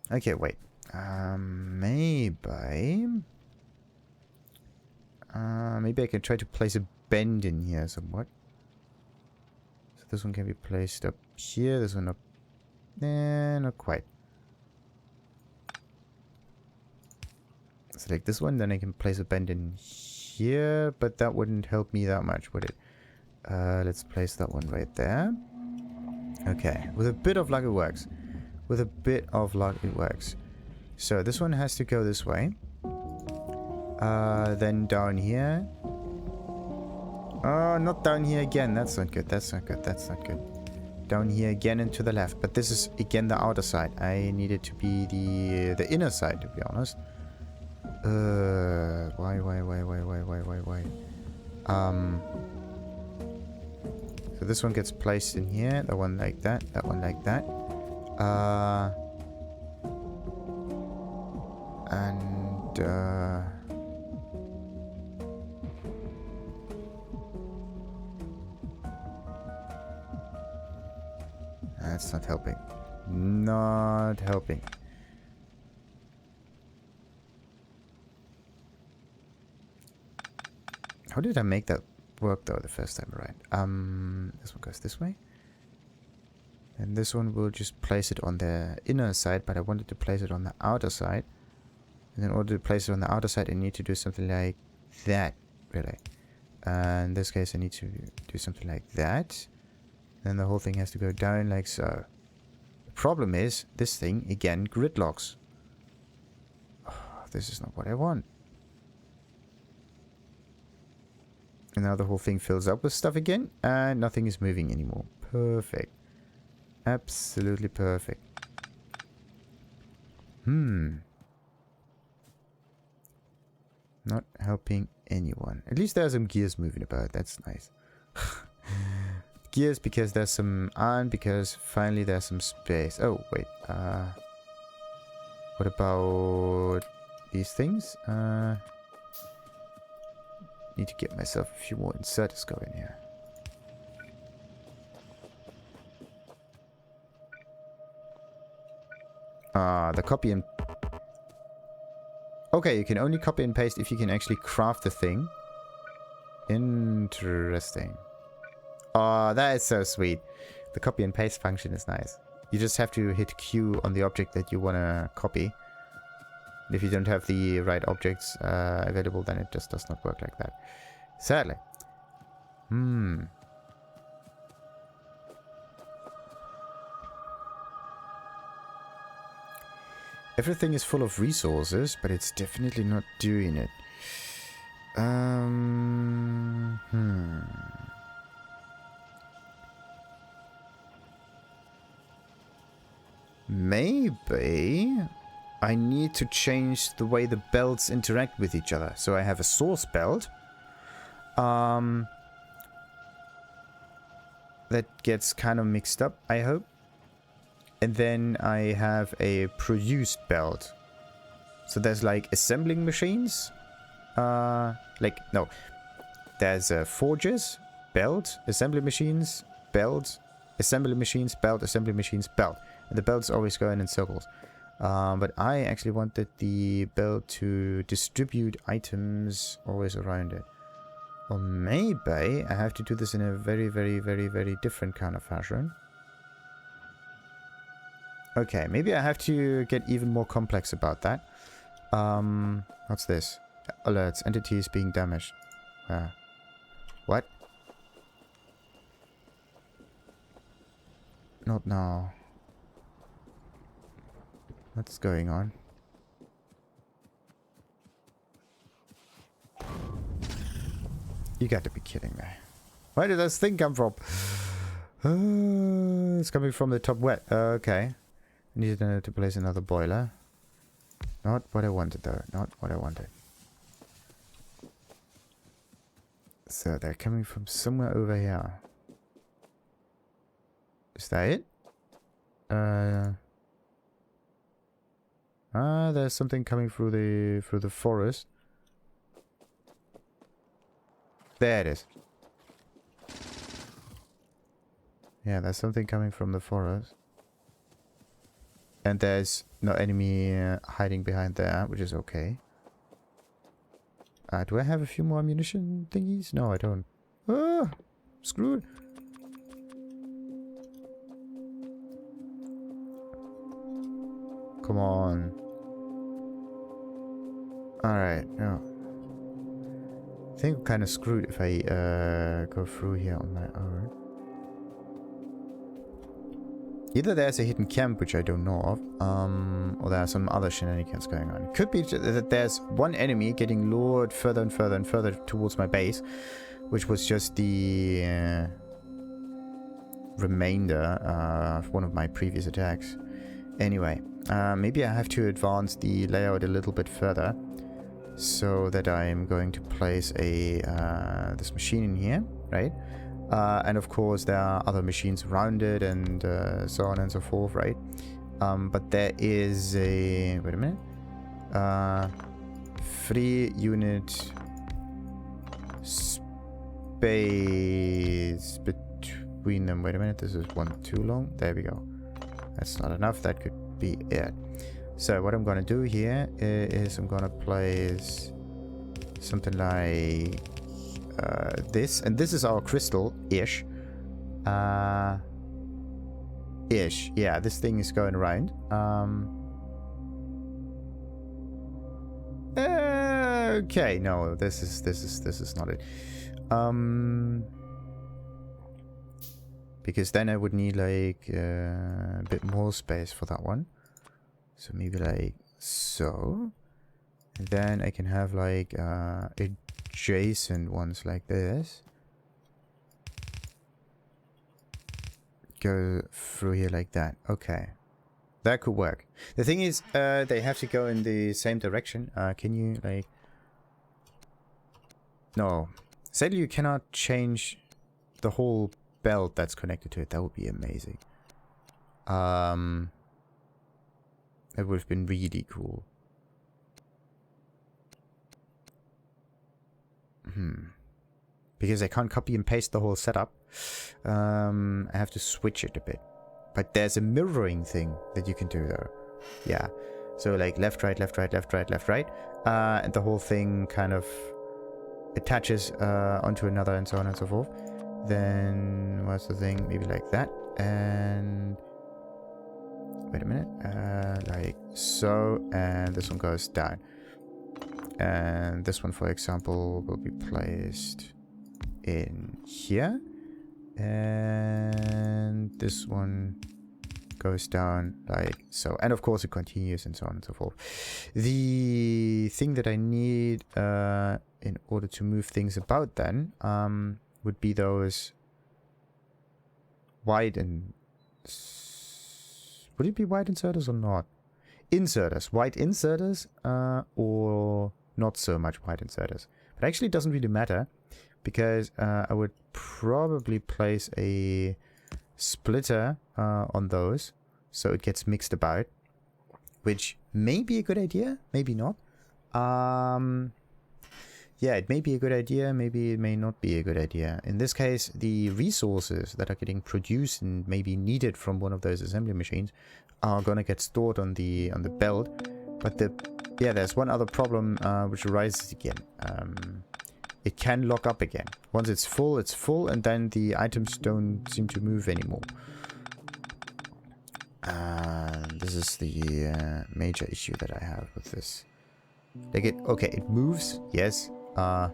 Okay, wait. Maybe I can try to place a bend in here somewhat. So this one can be placed up here. This one up. Not quite. Select this one, then I can place a bend in here, but that wouldn't help me that much, would it? Let's place that one right there. Okay, with a bit of luck it works. With a bit of luck it works. So this one has to go this way. Then down here. Oh, not down here again. That's not good. That's not good. That's not good. Down here again and to the left. But this is again the outer side. I need it to be the inner side, to be honest. Why? So this one gets placed in here. That one like that. That one like that. That's not helping. Not helping. How did I make that work though the first time around? This one goes this way. And this one will just place it on the inner side, but I wanted to place it on the outer side. And in order to place it on the outer side, I need to do something like that, really. In this case, I need to do something like that. Then the whole thing has to go down like so. The problem is, this thing, again, gridlocks. Oh, this is not what I want. And now the whole thing fills up with stuff again, and nothing is moving anymore. Perfect. Absolutely perfect. Not helping anyone. At least there are some gears moving about. That's nice. Gears because there's some iron, because finally there's some space. Oh, wait. What about these things? Need to get myself a few more inserters going here. The copy and... Okay, you can only copy and paste if you can actually craft the thing. Interesting. Oh, that is so sweet. The copy and paste function is nice. You just have to hit Q on the object that you want to copy. If you don't have the right objects available, then it just does not work like that. Sadly. Everything is full of resources, but it's definitely not doing it. Maybe I need to change the way the belts interact with each other. So I have a source belt. That gets kind of mixed up, I hope. And then I have a produced belt. So there's like assembling machines. No. There's forges, belt, assembly machines, belt, assembly machines, belt, assembly machines, belt. And the belt's always going in circles. But I actually wanted the belt to distribute items always around it. Or maybe I have to do this in a very, very, very, very different kind of fashion. Okay, maybe I have to get even more complex about that. What's this? Alerts, entities being damaged. What? Not now. What's going on? You got to be kidding me. Where did this thing come from? It's coming from the top wet. Okay. I needed to place another boiler. Not what I wanted though. Not what I wanted. So they're coming from somewhere over here. Is that it? There's something coming through the forest. There it is. Yeah, there's something coming from the forest. And there's no enemy hiding behind there, which is okay. Do I have a few more ammunition thingies? No, I don't. Ah, screwed. Come on. Alright, no. I think I'm kind of screwed if I go through here on my own. Either there's a hidden camp, which I don't know of, or there are some other shenanigans going on. It could be that there's one enemy getting lured further and further and further towards my base, which was just the remainder of one of my previous attacks. Anyway, maybe I have to advance the layout a little bit further, so that I'm going to place a this machine in here, right? And of course there are other machines around it and so on and so forth, right? But there is a... wait a minute. 3 unit space between them. Wait a minute, this is one too long. There we go. That's not enough. That could be it. So what I'm gonna do here is I'm gonna place something like this, and this is our crystal-ish. Yeah, this thing is going around. Okay, no, this is not it. Because then I would need like a bit more space for that one. So maybe like so. And then I can have like adjacent ones like this. Go through here like that. Okay. That could work. The thing is, they have to go in the same direction. Can you like... No. Sadly, you cannot change the whole belt that's connected to it. That would be amazing. That would have been really cool. Because I can't copy and paste the whole setup. I have to switch it a bit. But there's a mirroring thing that you can do though. Yeah. So like left, right, left, right, left, right, left, right. And the whole thing kind of attaches onto another and so on and so forth. Then what's the thing? Maybe like that. And wait a minute. Like so. And this one goes down. And this one, for example, will be placed in here. And this one goes down like so. And of course it continues and so on and so forth. The thing that I need in order to move things about then would be those wide and... would it be wide inserters or not? Inserters. Wide inserters or not so much wide inserters. But actually it doesn't really matter. Because I would probably place a splitter on those so it gets mixed about, which may be a good idea, maybe not. Yeah, it may be a good idea, maybe it may not be a good idea. In this case, the resources that are getting produced and maybe needed from one of those assembly machines are gonna get stored on the belt. But there's one other problem which arises again. It can lock up again. Once it's full, and then the items don't seem to move anymore. This is the major issue that I have with this. Like it moves, yes. But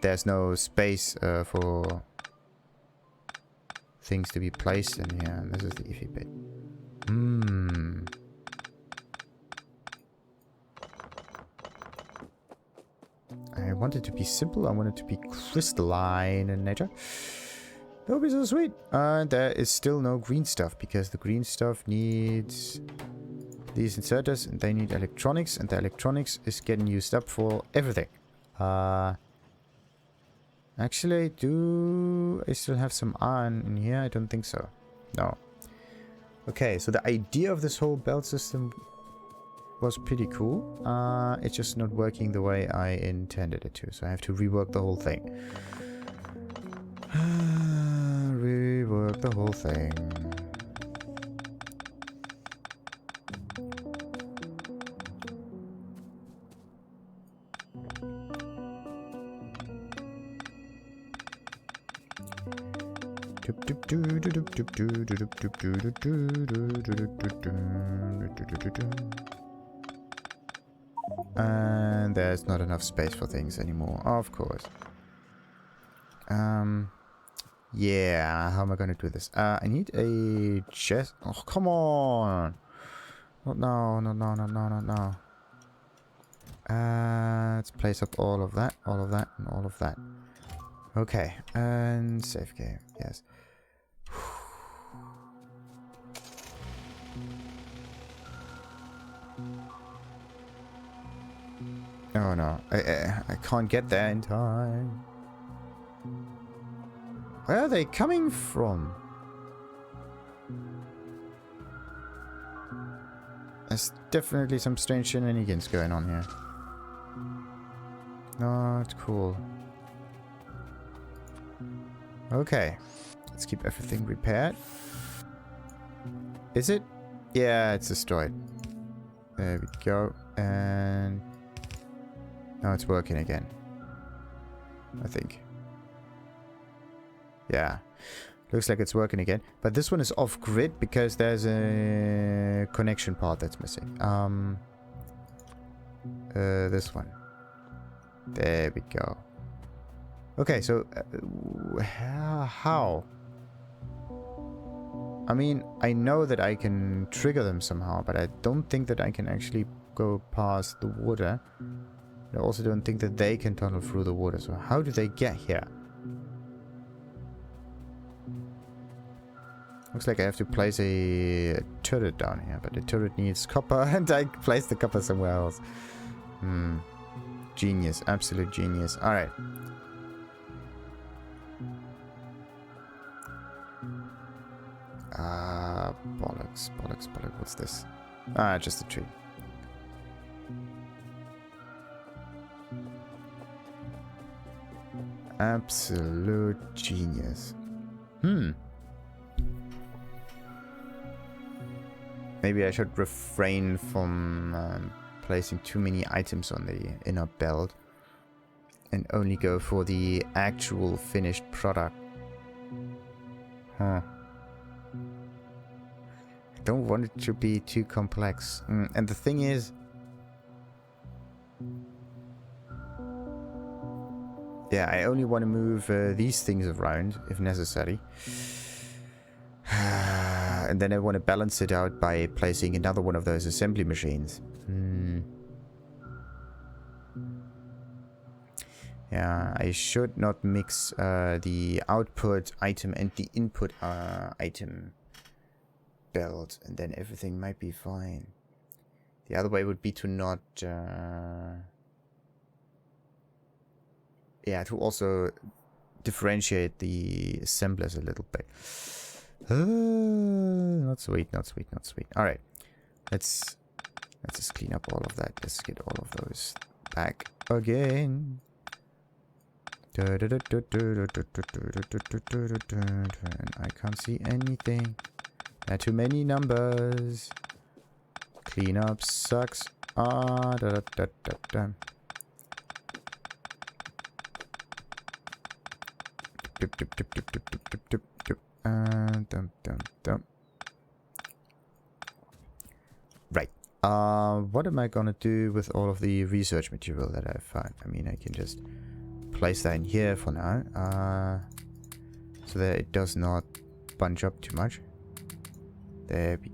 there's no space for things to be placed in here. And this is the iffy bit. I want it to be simple. I want it to be crystalline in nature. That would be so sweet. There is still no green stuff because the green stuff needs these inserters and they need electronics, and the electronics is getting used up for everything. Actually, do I still have some iron in here? I don't think so. No. Okay, so the idea of this whole belt system was pretty cool. It's just not working the way I intended it to, so I have to rework the whole thing. Rework the whole thing. And there's not enough space for things anymore, of course. Yeah, how am I gonna do this? I need a chest. Oh, come on! Not now, not now, not now, not now. Let's place up all of that, and all of that. Okay, and save game, yes. Oh no, I can't get there in time. Where are they coming from? There's definitely some strange shenanigans going on here. Not cool. Okay, let's keep everything repaired. Is it? Yeah, it's destroyed. There we go. And now it's working again, I think. Yeah, looks like it's working again. But this one is off grid because there's a connection part that's missing. This one. There we go. Okay, so how? I mean, I know that I can trigger them somehow, but I don't think that I can actually go past the water. I also don't think that they can tunnel through the water. So how do they get here? Looks like I have to place a turret down here, but the turret needs copper, and I placed the copper somewhere else. Genius, absolute genius. All right. Bollocks, bollocks, bollocks. What's this? Just a tree. Absolute genius. Maybe I should refrain from placing too many items on the inner belt and only go for the actual finished product. Huh. I don't want it to be too complex. And the thing is, yeah, I only want to move these things around if necessary. And then I want to balance it out by placing another one of those assembly machines. Yeah, I should not mix the output item and the input item belt, and then everything might be fine. The other way would be to not... yeah, to also differentiate the assemblers a little bit. Not sweet, not sweet, not sweet. Alright. Let's just clean up all of that. Let's get all of those back again. And I can't see anything. There are too many numbers. Clean up sucks. Ah, da da da da da. Dip, dip, dip, dip, dip, dip, dip, dip, dip. Dum, dum, dum. Right. What am I gonna do with all of the research material that I found? I mean, I can just place that in here for now, so that it does not bunch up too much. There we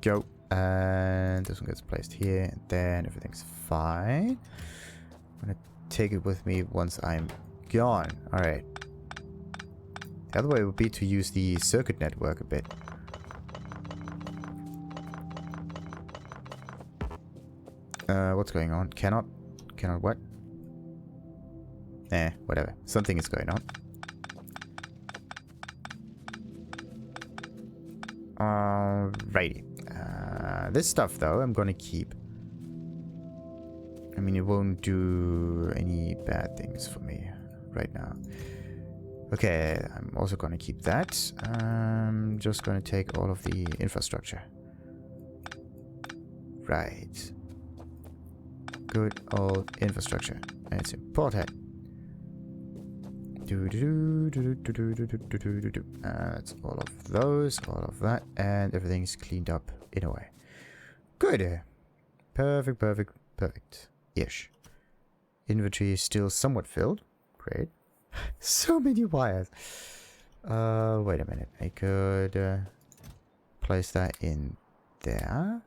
go. And this one gets placed here and there, and everything's fine. I'm gonna take it with me once I'm gone. Alright. The other way would be to use the circuit network a bit. What's going on? Cannot what? Whatever. Something is going on. Alrighty. This stuff, though, I'm gonna keep. I mean, it won't do any bad things for me right now. Okay, I'm also gonna keep that. I'm just gonna take all of the infrastructure. Right. Good old infrastructure. And it's important. That's all of those, all of that, and everything's cleaned up in a way. Good. Perfect, perfect, perfect. Ish. Inventory is still somewhat filled. Great. So many wires. Wait a minute. I could place that in there.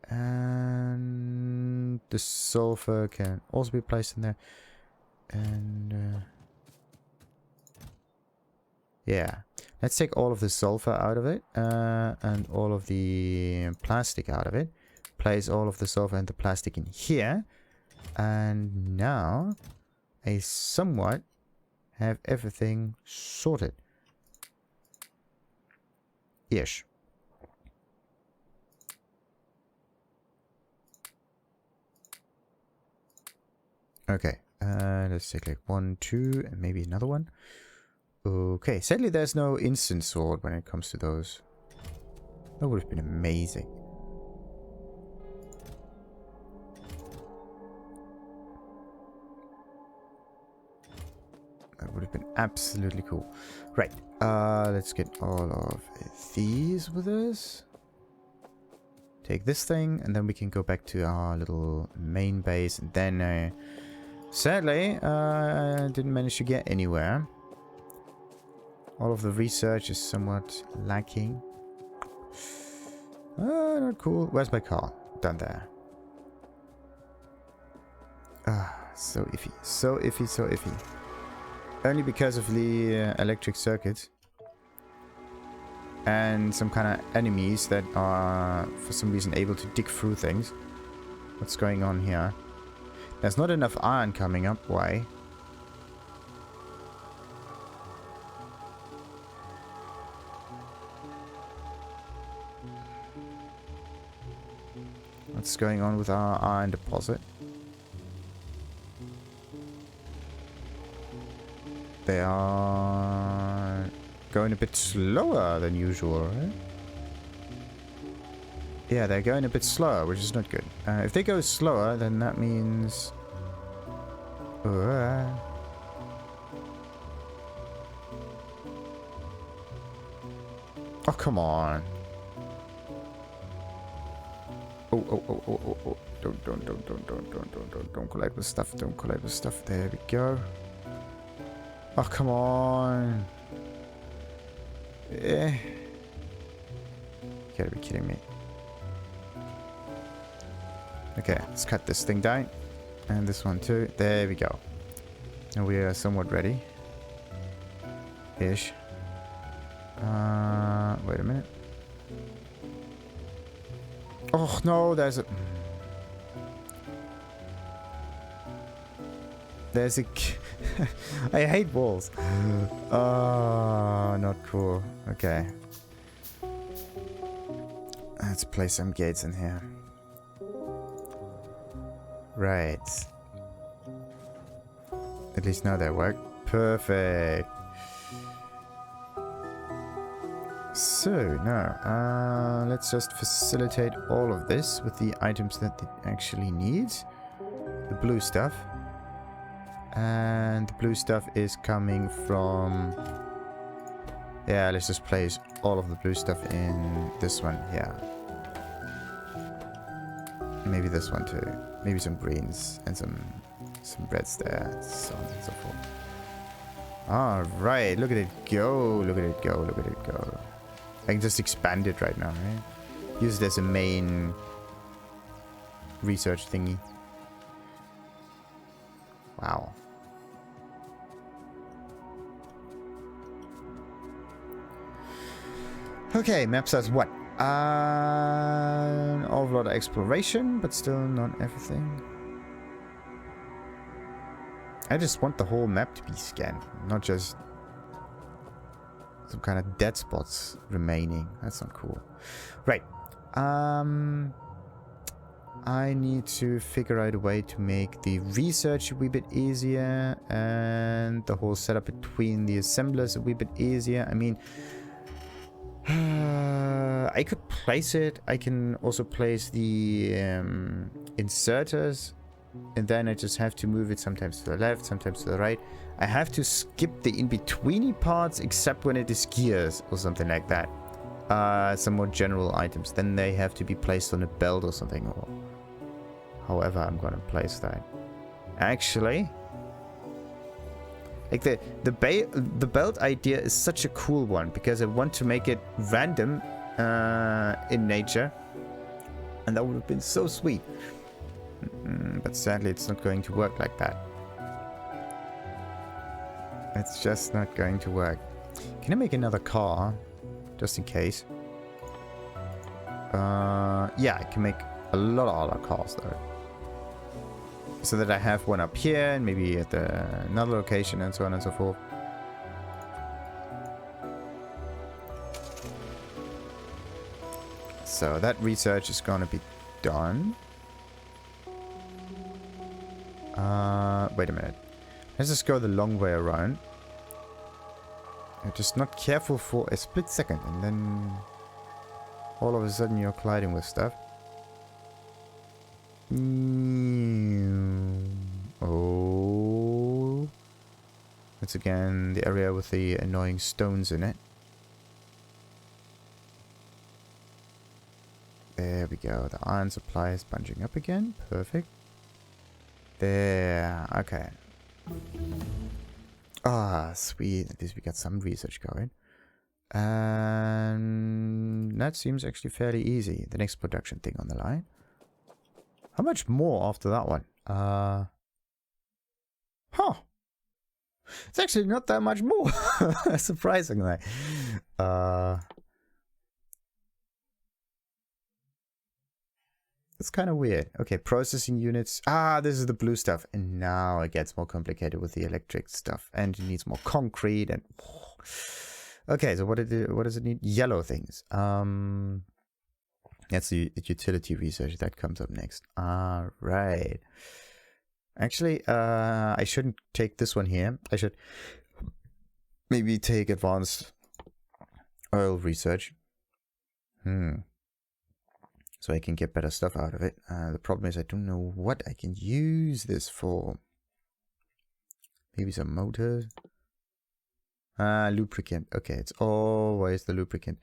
And the sulfur can also be placed in there. And yeah, let's take all of the sulfur out of it, and all of the plastic out of it. Place all of the sulfur and the plastic in here. And now I somewhat have everything sorted. Ish. Okay, let's take like 1, 2, and maybe another one. Okay, sadly there's no instant sword when it comes to those. That would have been amazing. That would have been absolutely cool. Right, let's get all of these with us. Take this thing, and then we can go back to our little main base. And then, sadly, I didn't manage to get anywhere. All of the research is somewhat lacking. Not cool. Where's my car? Down there. So iffy. So iffy, so iffy. Only because of the electric circuit. And some kind of enemies that are, for some reason, able to dig through things. What's going on here? There's not enough iron coming up. Why? What's going on with our iron deposit? They are going a bit slower than usual, right? Yeah, they're going a bit slower, which is not good. If they go slower, then that means... Oh, come on. Oh. Don't collect the stuff. Don't collect the stuff. There we go. Oh, come on. You gotta be kidding me. Okay, let's cut this thing down. And this one too. There we go. And we are somewhat ready. Ish. Wait a minute. Oh no, there's a... There's a... I hate walls. Oh, not cool. Okay. Let's place some gates in here. Right. At least now they work. Perfect. So, now, let's just facilitate all of this with the items that it actually needs. The blue stuff. And the blue stuff is coming from... Yeah, let's just place all of the blue stuff in this one here. Maybe this one too. Maybe some greens and some reds there. So on and so forth. Alright, look at it go. Look at it go. Look at it go. I can just expand it right now, right? Use it as a main research thingy. Wow. Okay, map says what? An awful lot of exploration, but still not everything. I just want the whole map to be scanned, not just some kind of dead spots remaining. That's not cool. Right. I need to figure out a way to make the research a wee bit easier and the whole setup between the assemblers a wee bit easier. I mean, I could place it. I can also place the inserters, and then I just have to move it sometimes to the left, sometimes to the right. I have to skip the in-betweeny parts except when it is gears or something like that. Some more general items. Then they have to be placed on a belt or something, or however I'm gonna place that. Actually, like the belt idea is such a cool one because I want to make it random in nature, and that would have been so sweet. But sadly, it's not going to work like that. It's just not going to work. Can I make another car, just in case? Yeah, I can make a lot of other cars though. So that I have one up here, and maybe at another location, and so on and so forth. So that research is gonna be done. Wait a minute. Let's just go the long way around. I'm just not careful for a split second, and then all of a sudden you're colliding with stuff. Oh. That's again the area with the annoying stones in it. There we go. The iron supply is bunching up again. Perfect. There. Okay. Ah, sweet. At least we got some research going. And that seems actually fairly easy. The next production thing on the line. How much more after that one? Huh. It's actually not that much more. Surprisingly. It's kind of weird. Okay, processing units. Ah, this is the blue stuff. And now it gets more complicated with the electric stuff. And it needs more concrete and... Okay, so what does it need? Yellow things. That's the utility research that comes up next. Right. Actually, I shouldn't take this one here. I should maybe take advanced oil research. So I can get better stuff out of it. The problem is I don't know what I can use this for. Maybe some motors. Lubricant. Okay, it's always the lubricant.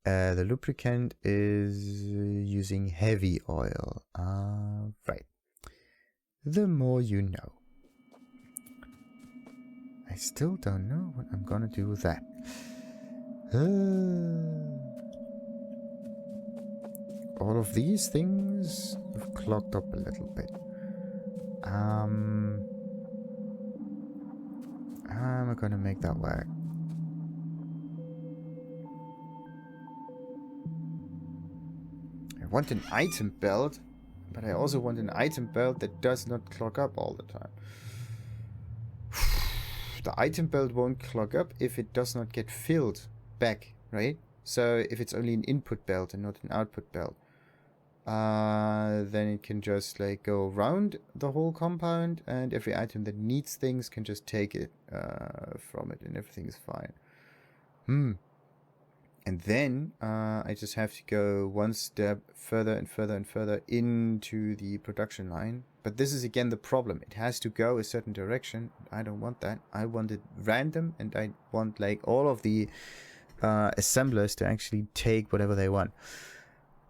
The lubricant is using heavy oil. Right. The more you know. I still don't know what I'm gonna do with that. All of these things have clogged up a little bit. How am I gonna make that work? I want an item belt, but I also want an item belt that does not clog up all the time. The item belt won't clog up if it does not get filled back right? So if it's only an input belt and not an output belt, then it can just like go around the whole compound, and every item that needs things can just take it from it, and everything is fine. And then I just have to go one step further and further and further into the production line. But this is again the problem. It has to go a certain direction. I don't want that. I want it random, and I want like all of the assemblers to actually take whatever they want.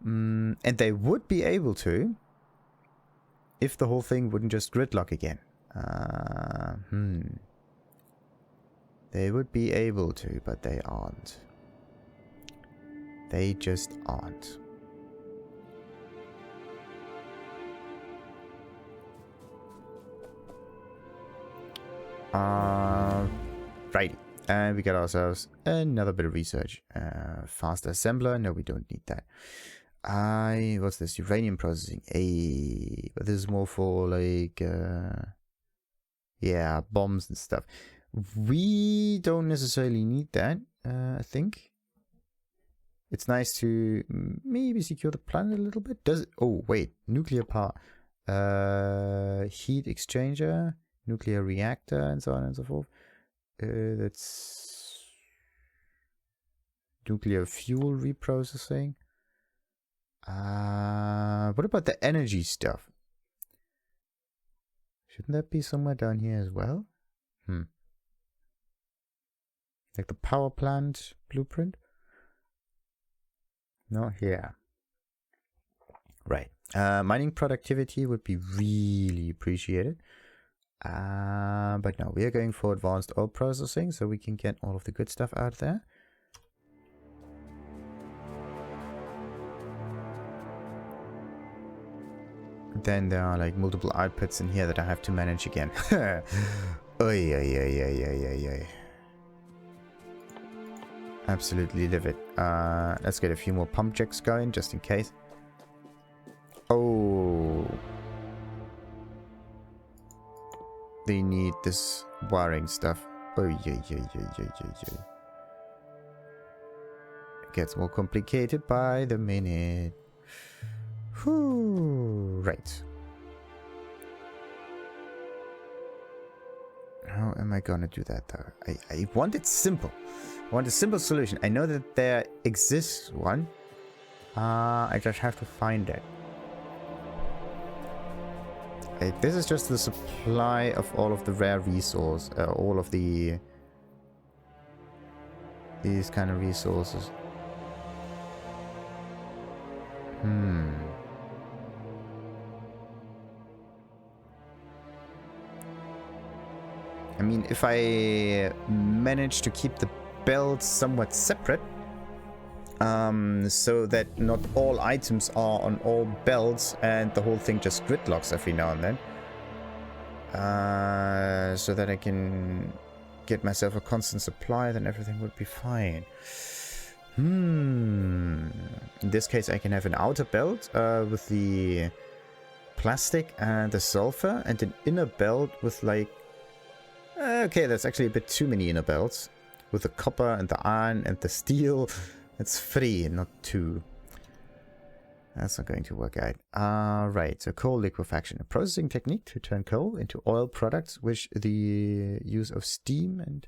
And they would be able to if the whole thing wouldn't just gridlock again. They would be able to, but they aren't. They just aren't. Righty. And we got ourselves another bit of research. Faster assembler. No, we don't need that. What's this? Uranium processing. But this is more for like, yeah, bombs and stuff. We don't necessarily need that, I think. It's nice to maybe secure the planet a little bit. Does it? Oh, wait. Nuclear power. Heat exchanger. Nuclear reactor, and so on and so forth. That's nuclear fuel reprocessing. What about the energy stuff? Shouldn't that be somewhere down here as well? Like the power plant blueprint? Not here. Right. Mining productivity would be really appreciated. But no, we are going for advanced oil processing so we can get all of the good stuff out there. Then there are like multiple outputs in here that I have to manage again. Oy, oy, oy, oy, oy, oy. Absolutely livid. Let's get a few more pump jacks going just in case. Oh. They need this wiring stuff. Oh, yeah. It gets more complicated by the minute. Whew. Right. How am I gonna do that though? I want it simple. I want a simple solution. I know that there exists one. I just have to find it. This is just the supply of all of the rare resource, all of these kind of resources. I mean, if I manage to keep the belts somewhat separate, so that not all items are on all belts and the whole thing just gridlocks every now and then, so that I can get myself a constant supply, then everything would be fine. In this case, I can have an outer belt with the plastic and the sulfur, and an inner belt with like... okay, that's actually a bit too many inner belts. With the copper and the iron and the steel. It's 3 and not 2. That's not going to work out. Right, so coal liquefaction. A processing technique to turn coal into oil products with the use of steam and...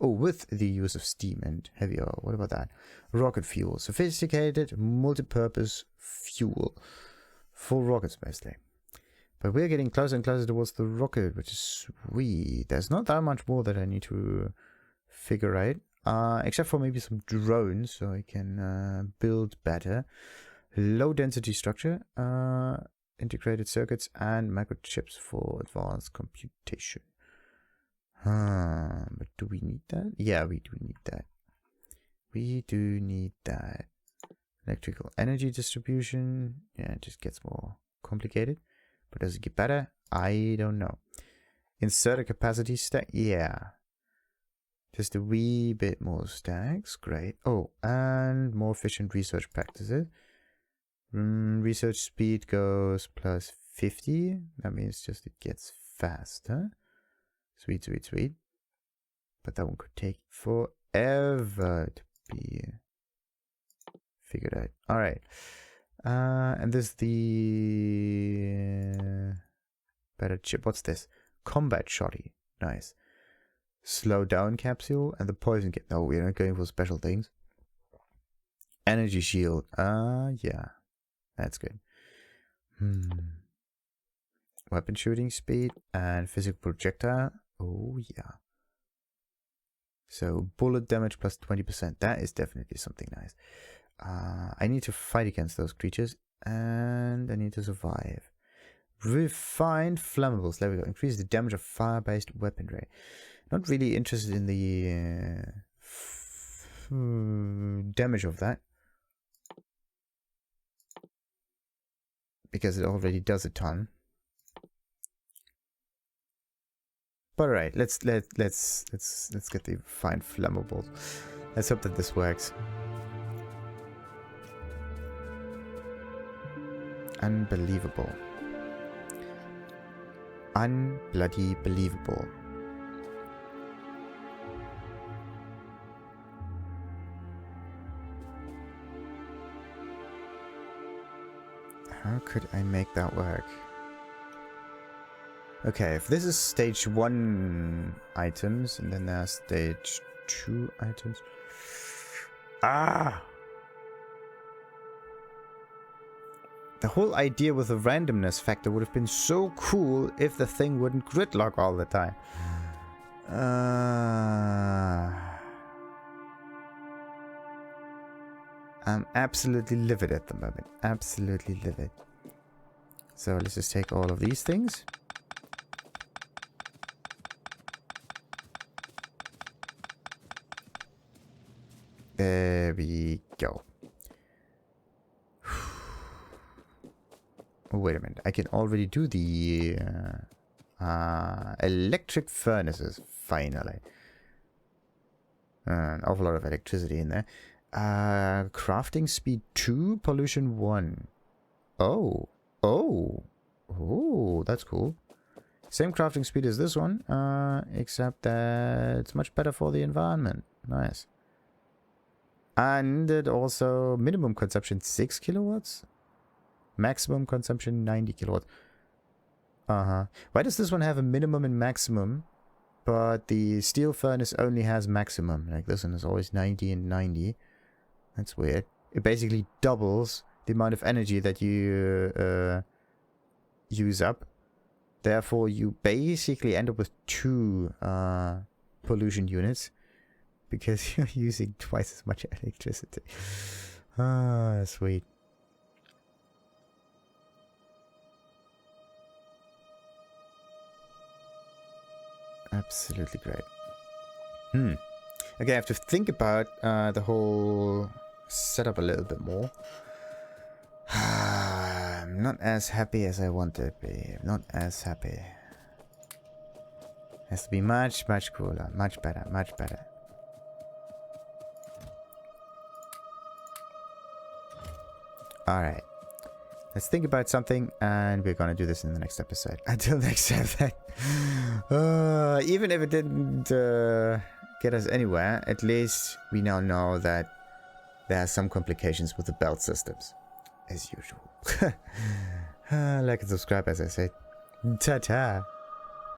oh, with the use of steam and heavy oil. What about that? Rocket fuel. Sophisticated, multi-purpose fuel. For rockets, mostly. But we're getting closer and closer towards the rocket, which is sweet. There's not that much more that I need to figure out. Except for maybe some drones, so I can build better. Low density structure, integrated circuits, and microchips for advanced computation. But do we need that? Yeah, we do need that. We do need that. Electrical energy distribution. Yeah, it just gets more complicated. But does it get better? I don't know. Insert a capacity stack. Yeah. Just a wee bit more stacks. Great. Oh, and more efficient research practices. Research speed goes plus 50. That means just it gets faster. Sweet, sweet, sweet. But that one could take forever to be figured out. All right. And this is the better chip. What's this? Combat shoddy. Nice. Slow down capsule and the poison kit. No, we're not going for special things. Energy shield. Yeah. That's good. Weapon shooting speed and physical projectile. Oh, yeah. So, bullet damage plus 20%. That is definitely something nice. I need to fight against those creatures. And I need to survive. Refined flammables. There we go. Increase the damage of fire-based weaponry. Not really interested in the damage of that. Because it already does a ton. But alright, let's get the refined flammables. Let's hope that this works. Unbelievable. Unbloody believable. How could I make that work? Okay, if this is stage 1 items, and then there's stage 2 items. Ah! The whole idea with the randomness factor would have been so cool if the thing wouldn't gridlock all the time. I'm absolutely livid at the moment. Absolutely livid. So let's just take all of these things. There we go. Oh, wait a minute. I can already do the electric furnaces, finally. An awful lot of electricity in there. Crafting speed 2, pollution 1. Oh. Oh. Oh, that's cool. Same crafting speed as this one, except that it's much better for the environment. Nice. And it also minimum consumption 6 kilowatts. Maximum consumption 90 kilowatts. Why does this one have a minimum and maximum, but the steel furnace only has maximum? Like this one is always 90 and 90. That's weird. It basically doubles the amount of energy that you use up. Therefore, you basically end up with 2 pollution units. Because you're using twice as much electricity. Ah, sweet. Absolutely great. Okay, I have to think about the whole setup a little bit more. I'm not as happy as I want to be. I'm not as happy. Has to be much, much cooler. Much better, much better. Alright. Let's think about something, and we're gonna do this in the next episode. Until next episode. Even if it didn't get us anywhere, at least we now know that there are some complications with the belt systems. As usual. Like and subscribe, as I said. Ta-ta.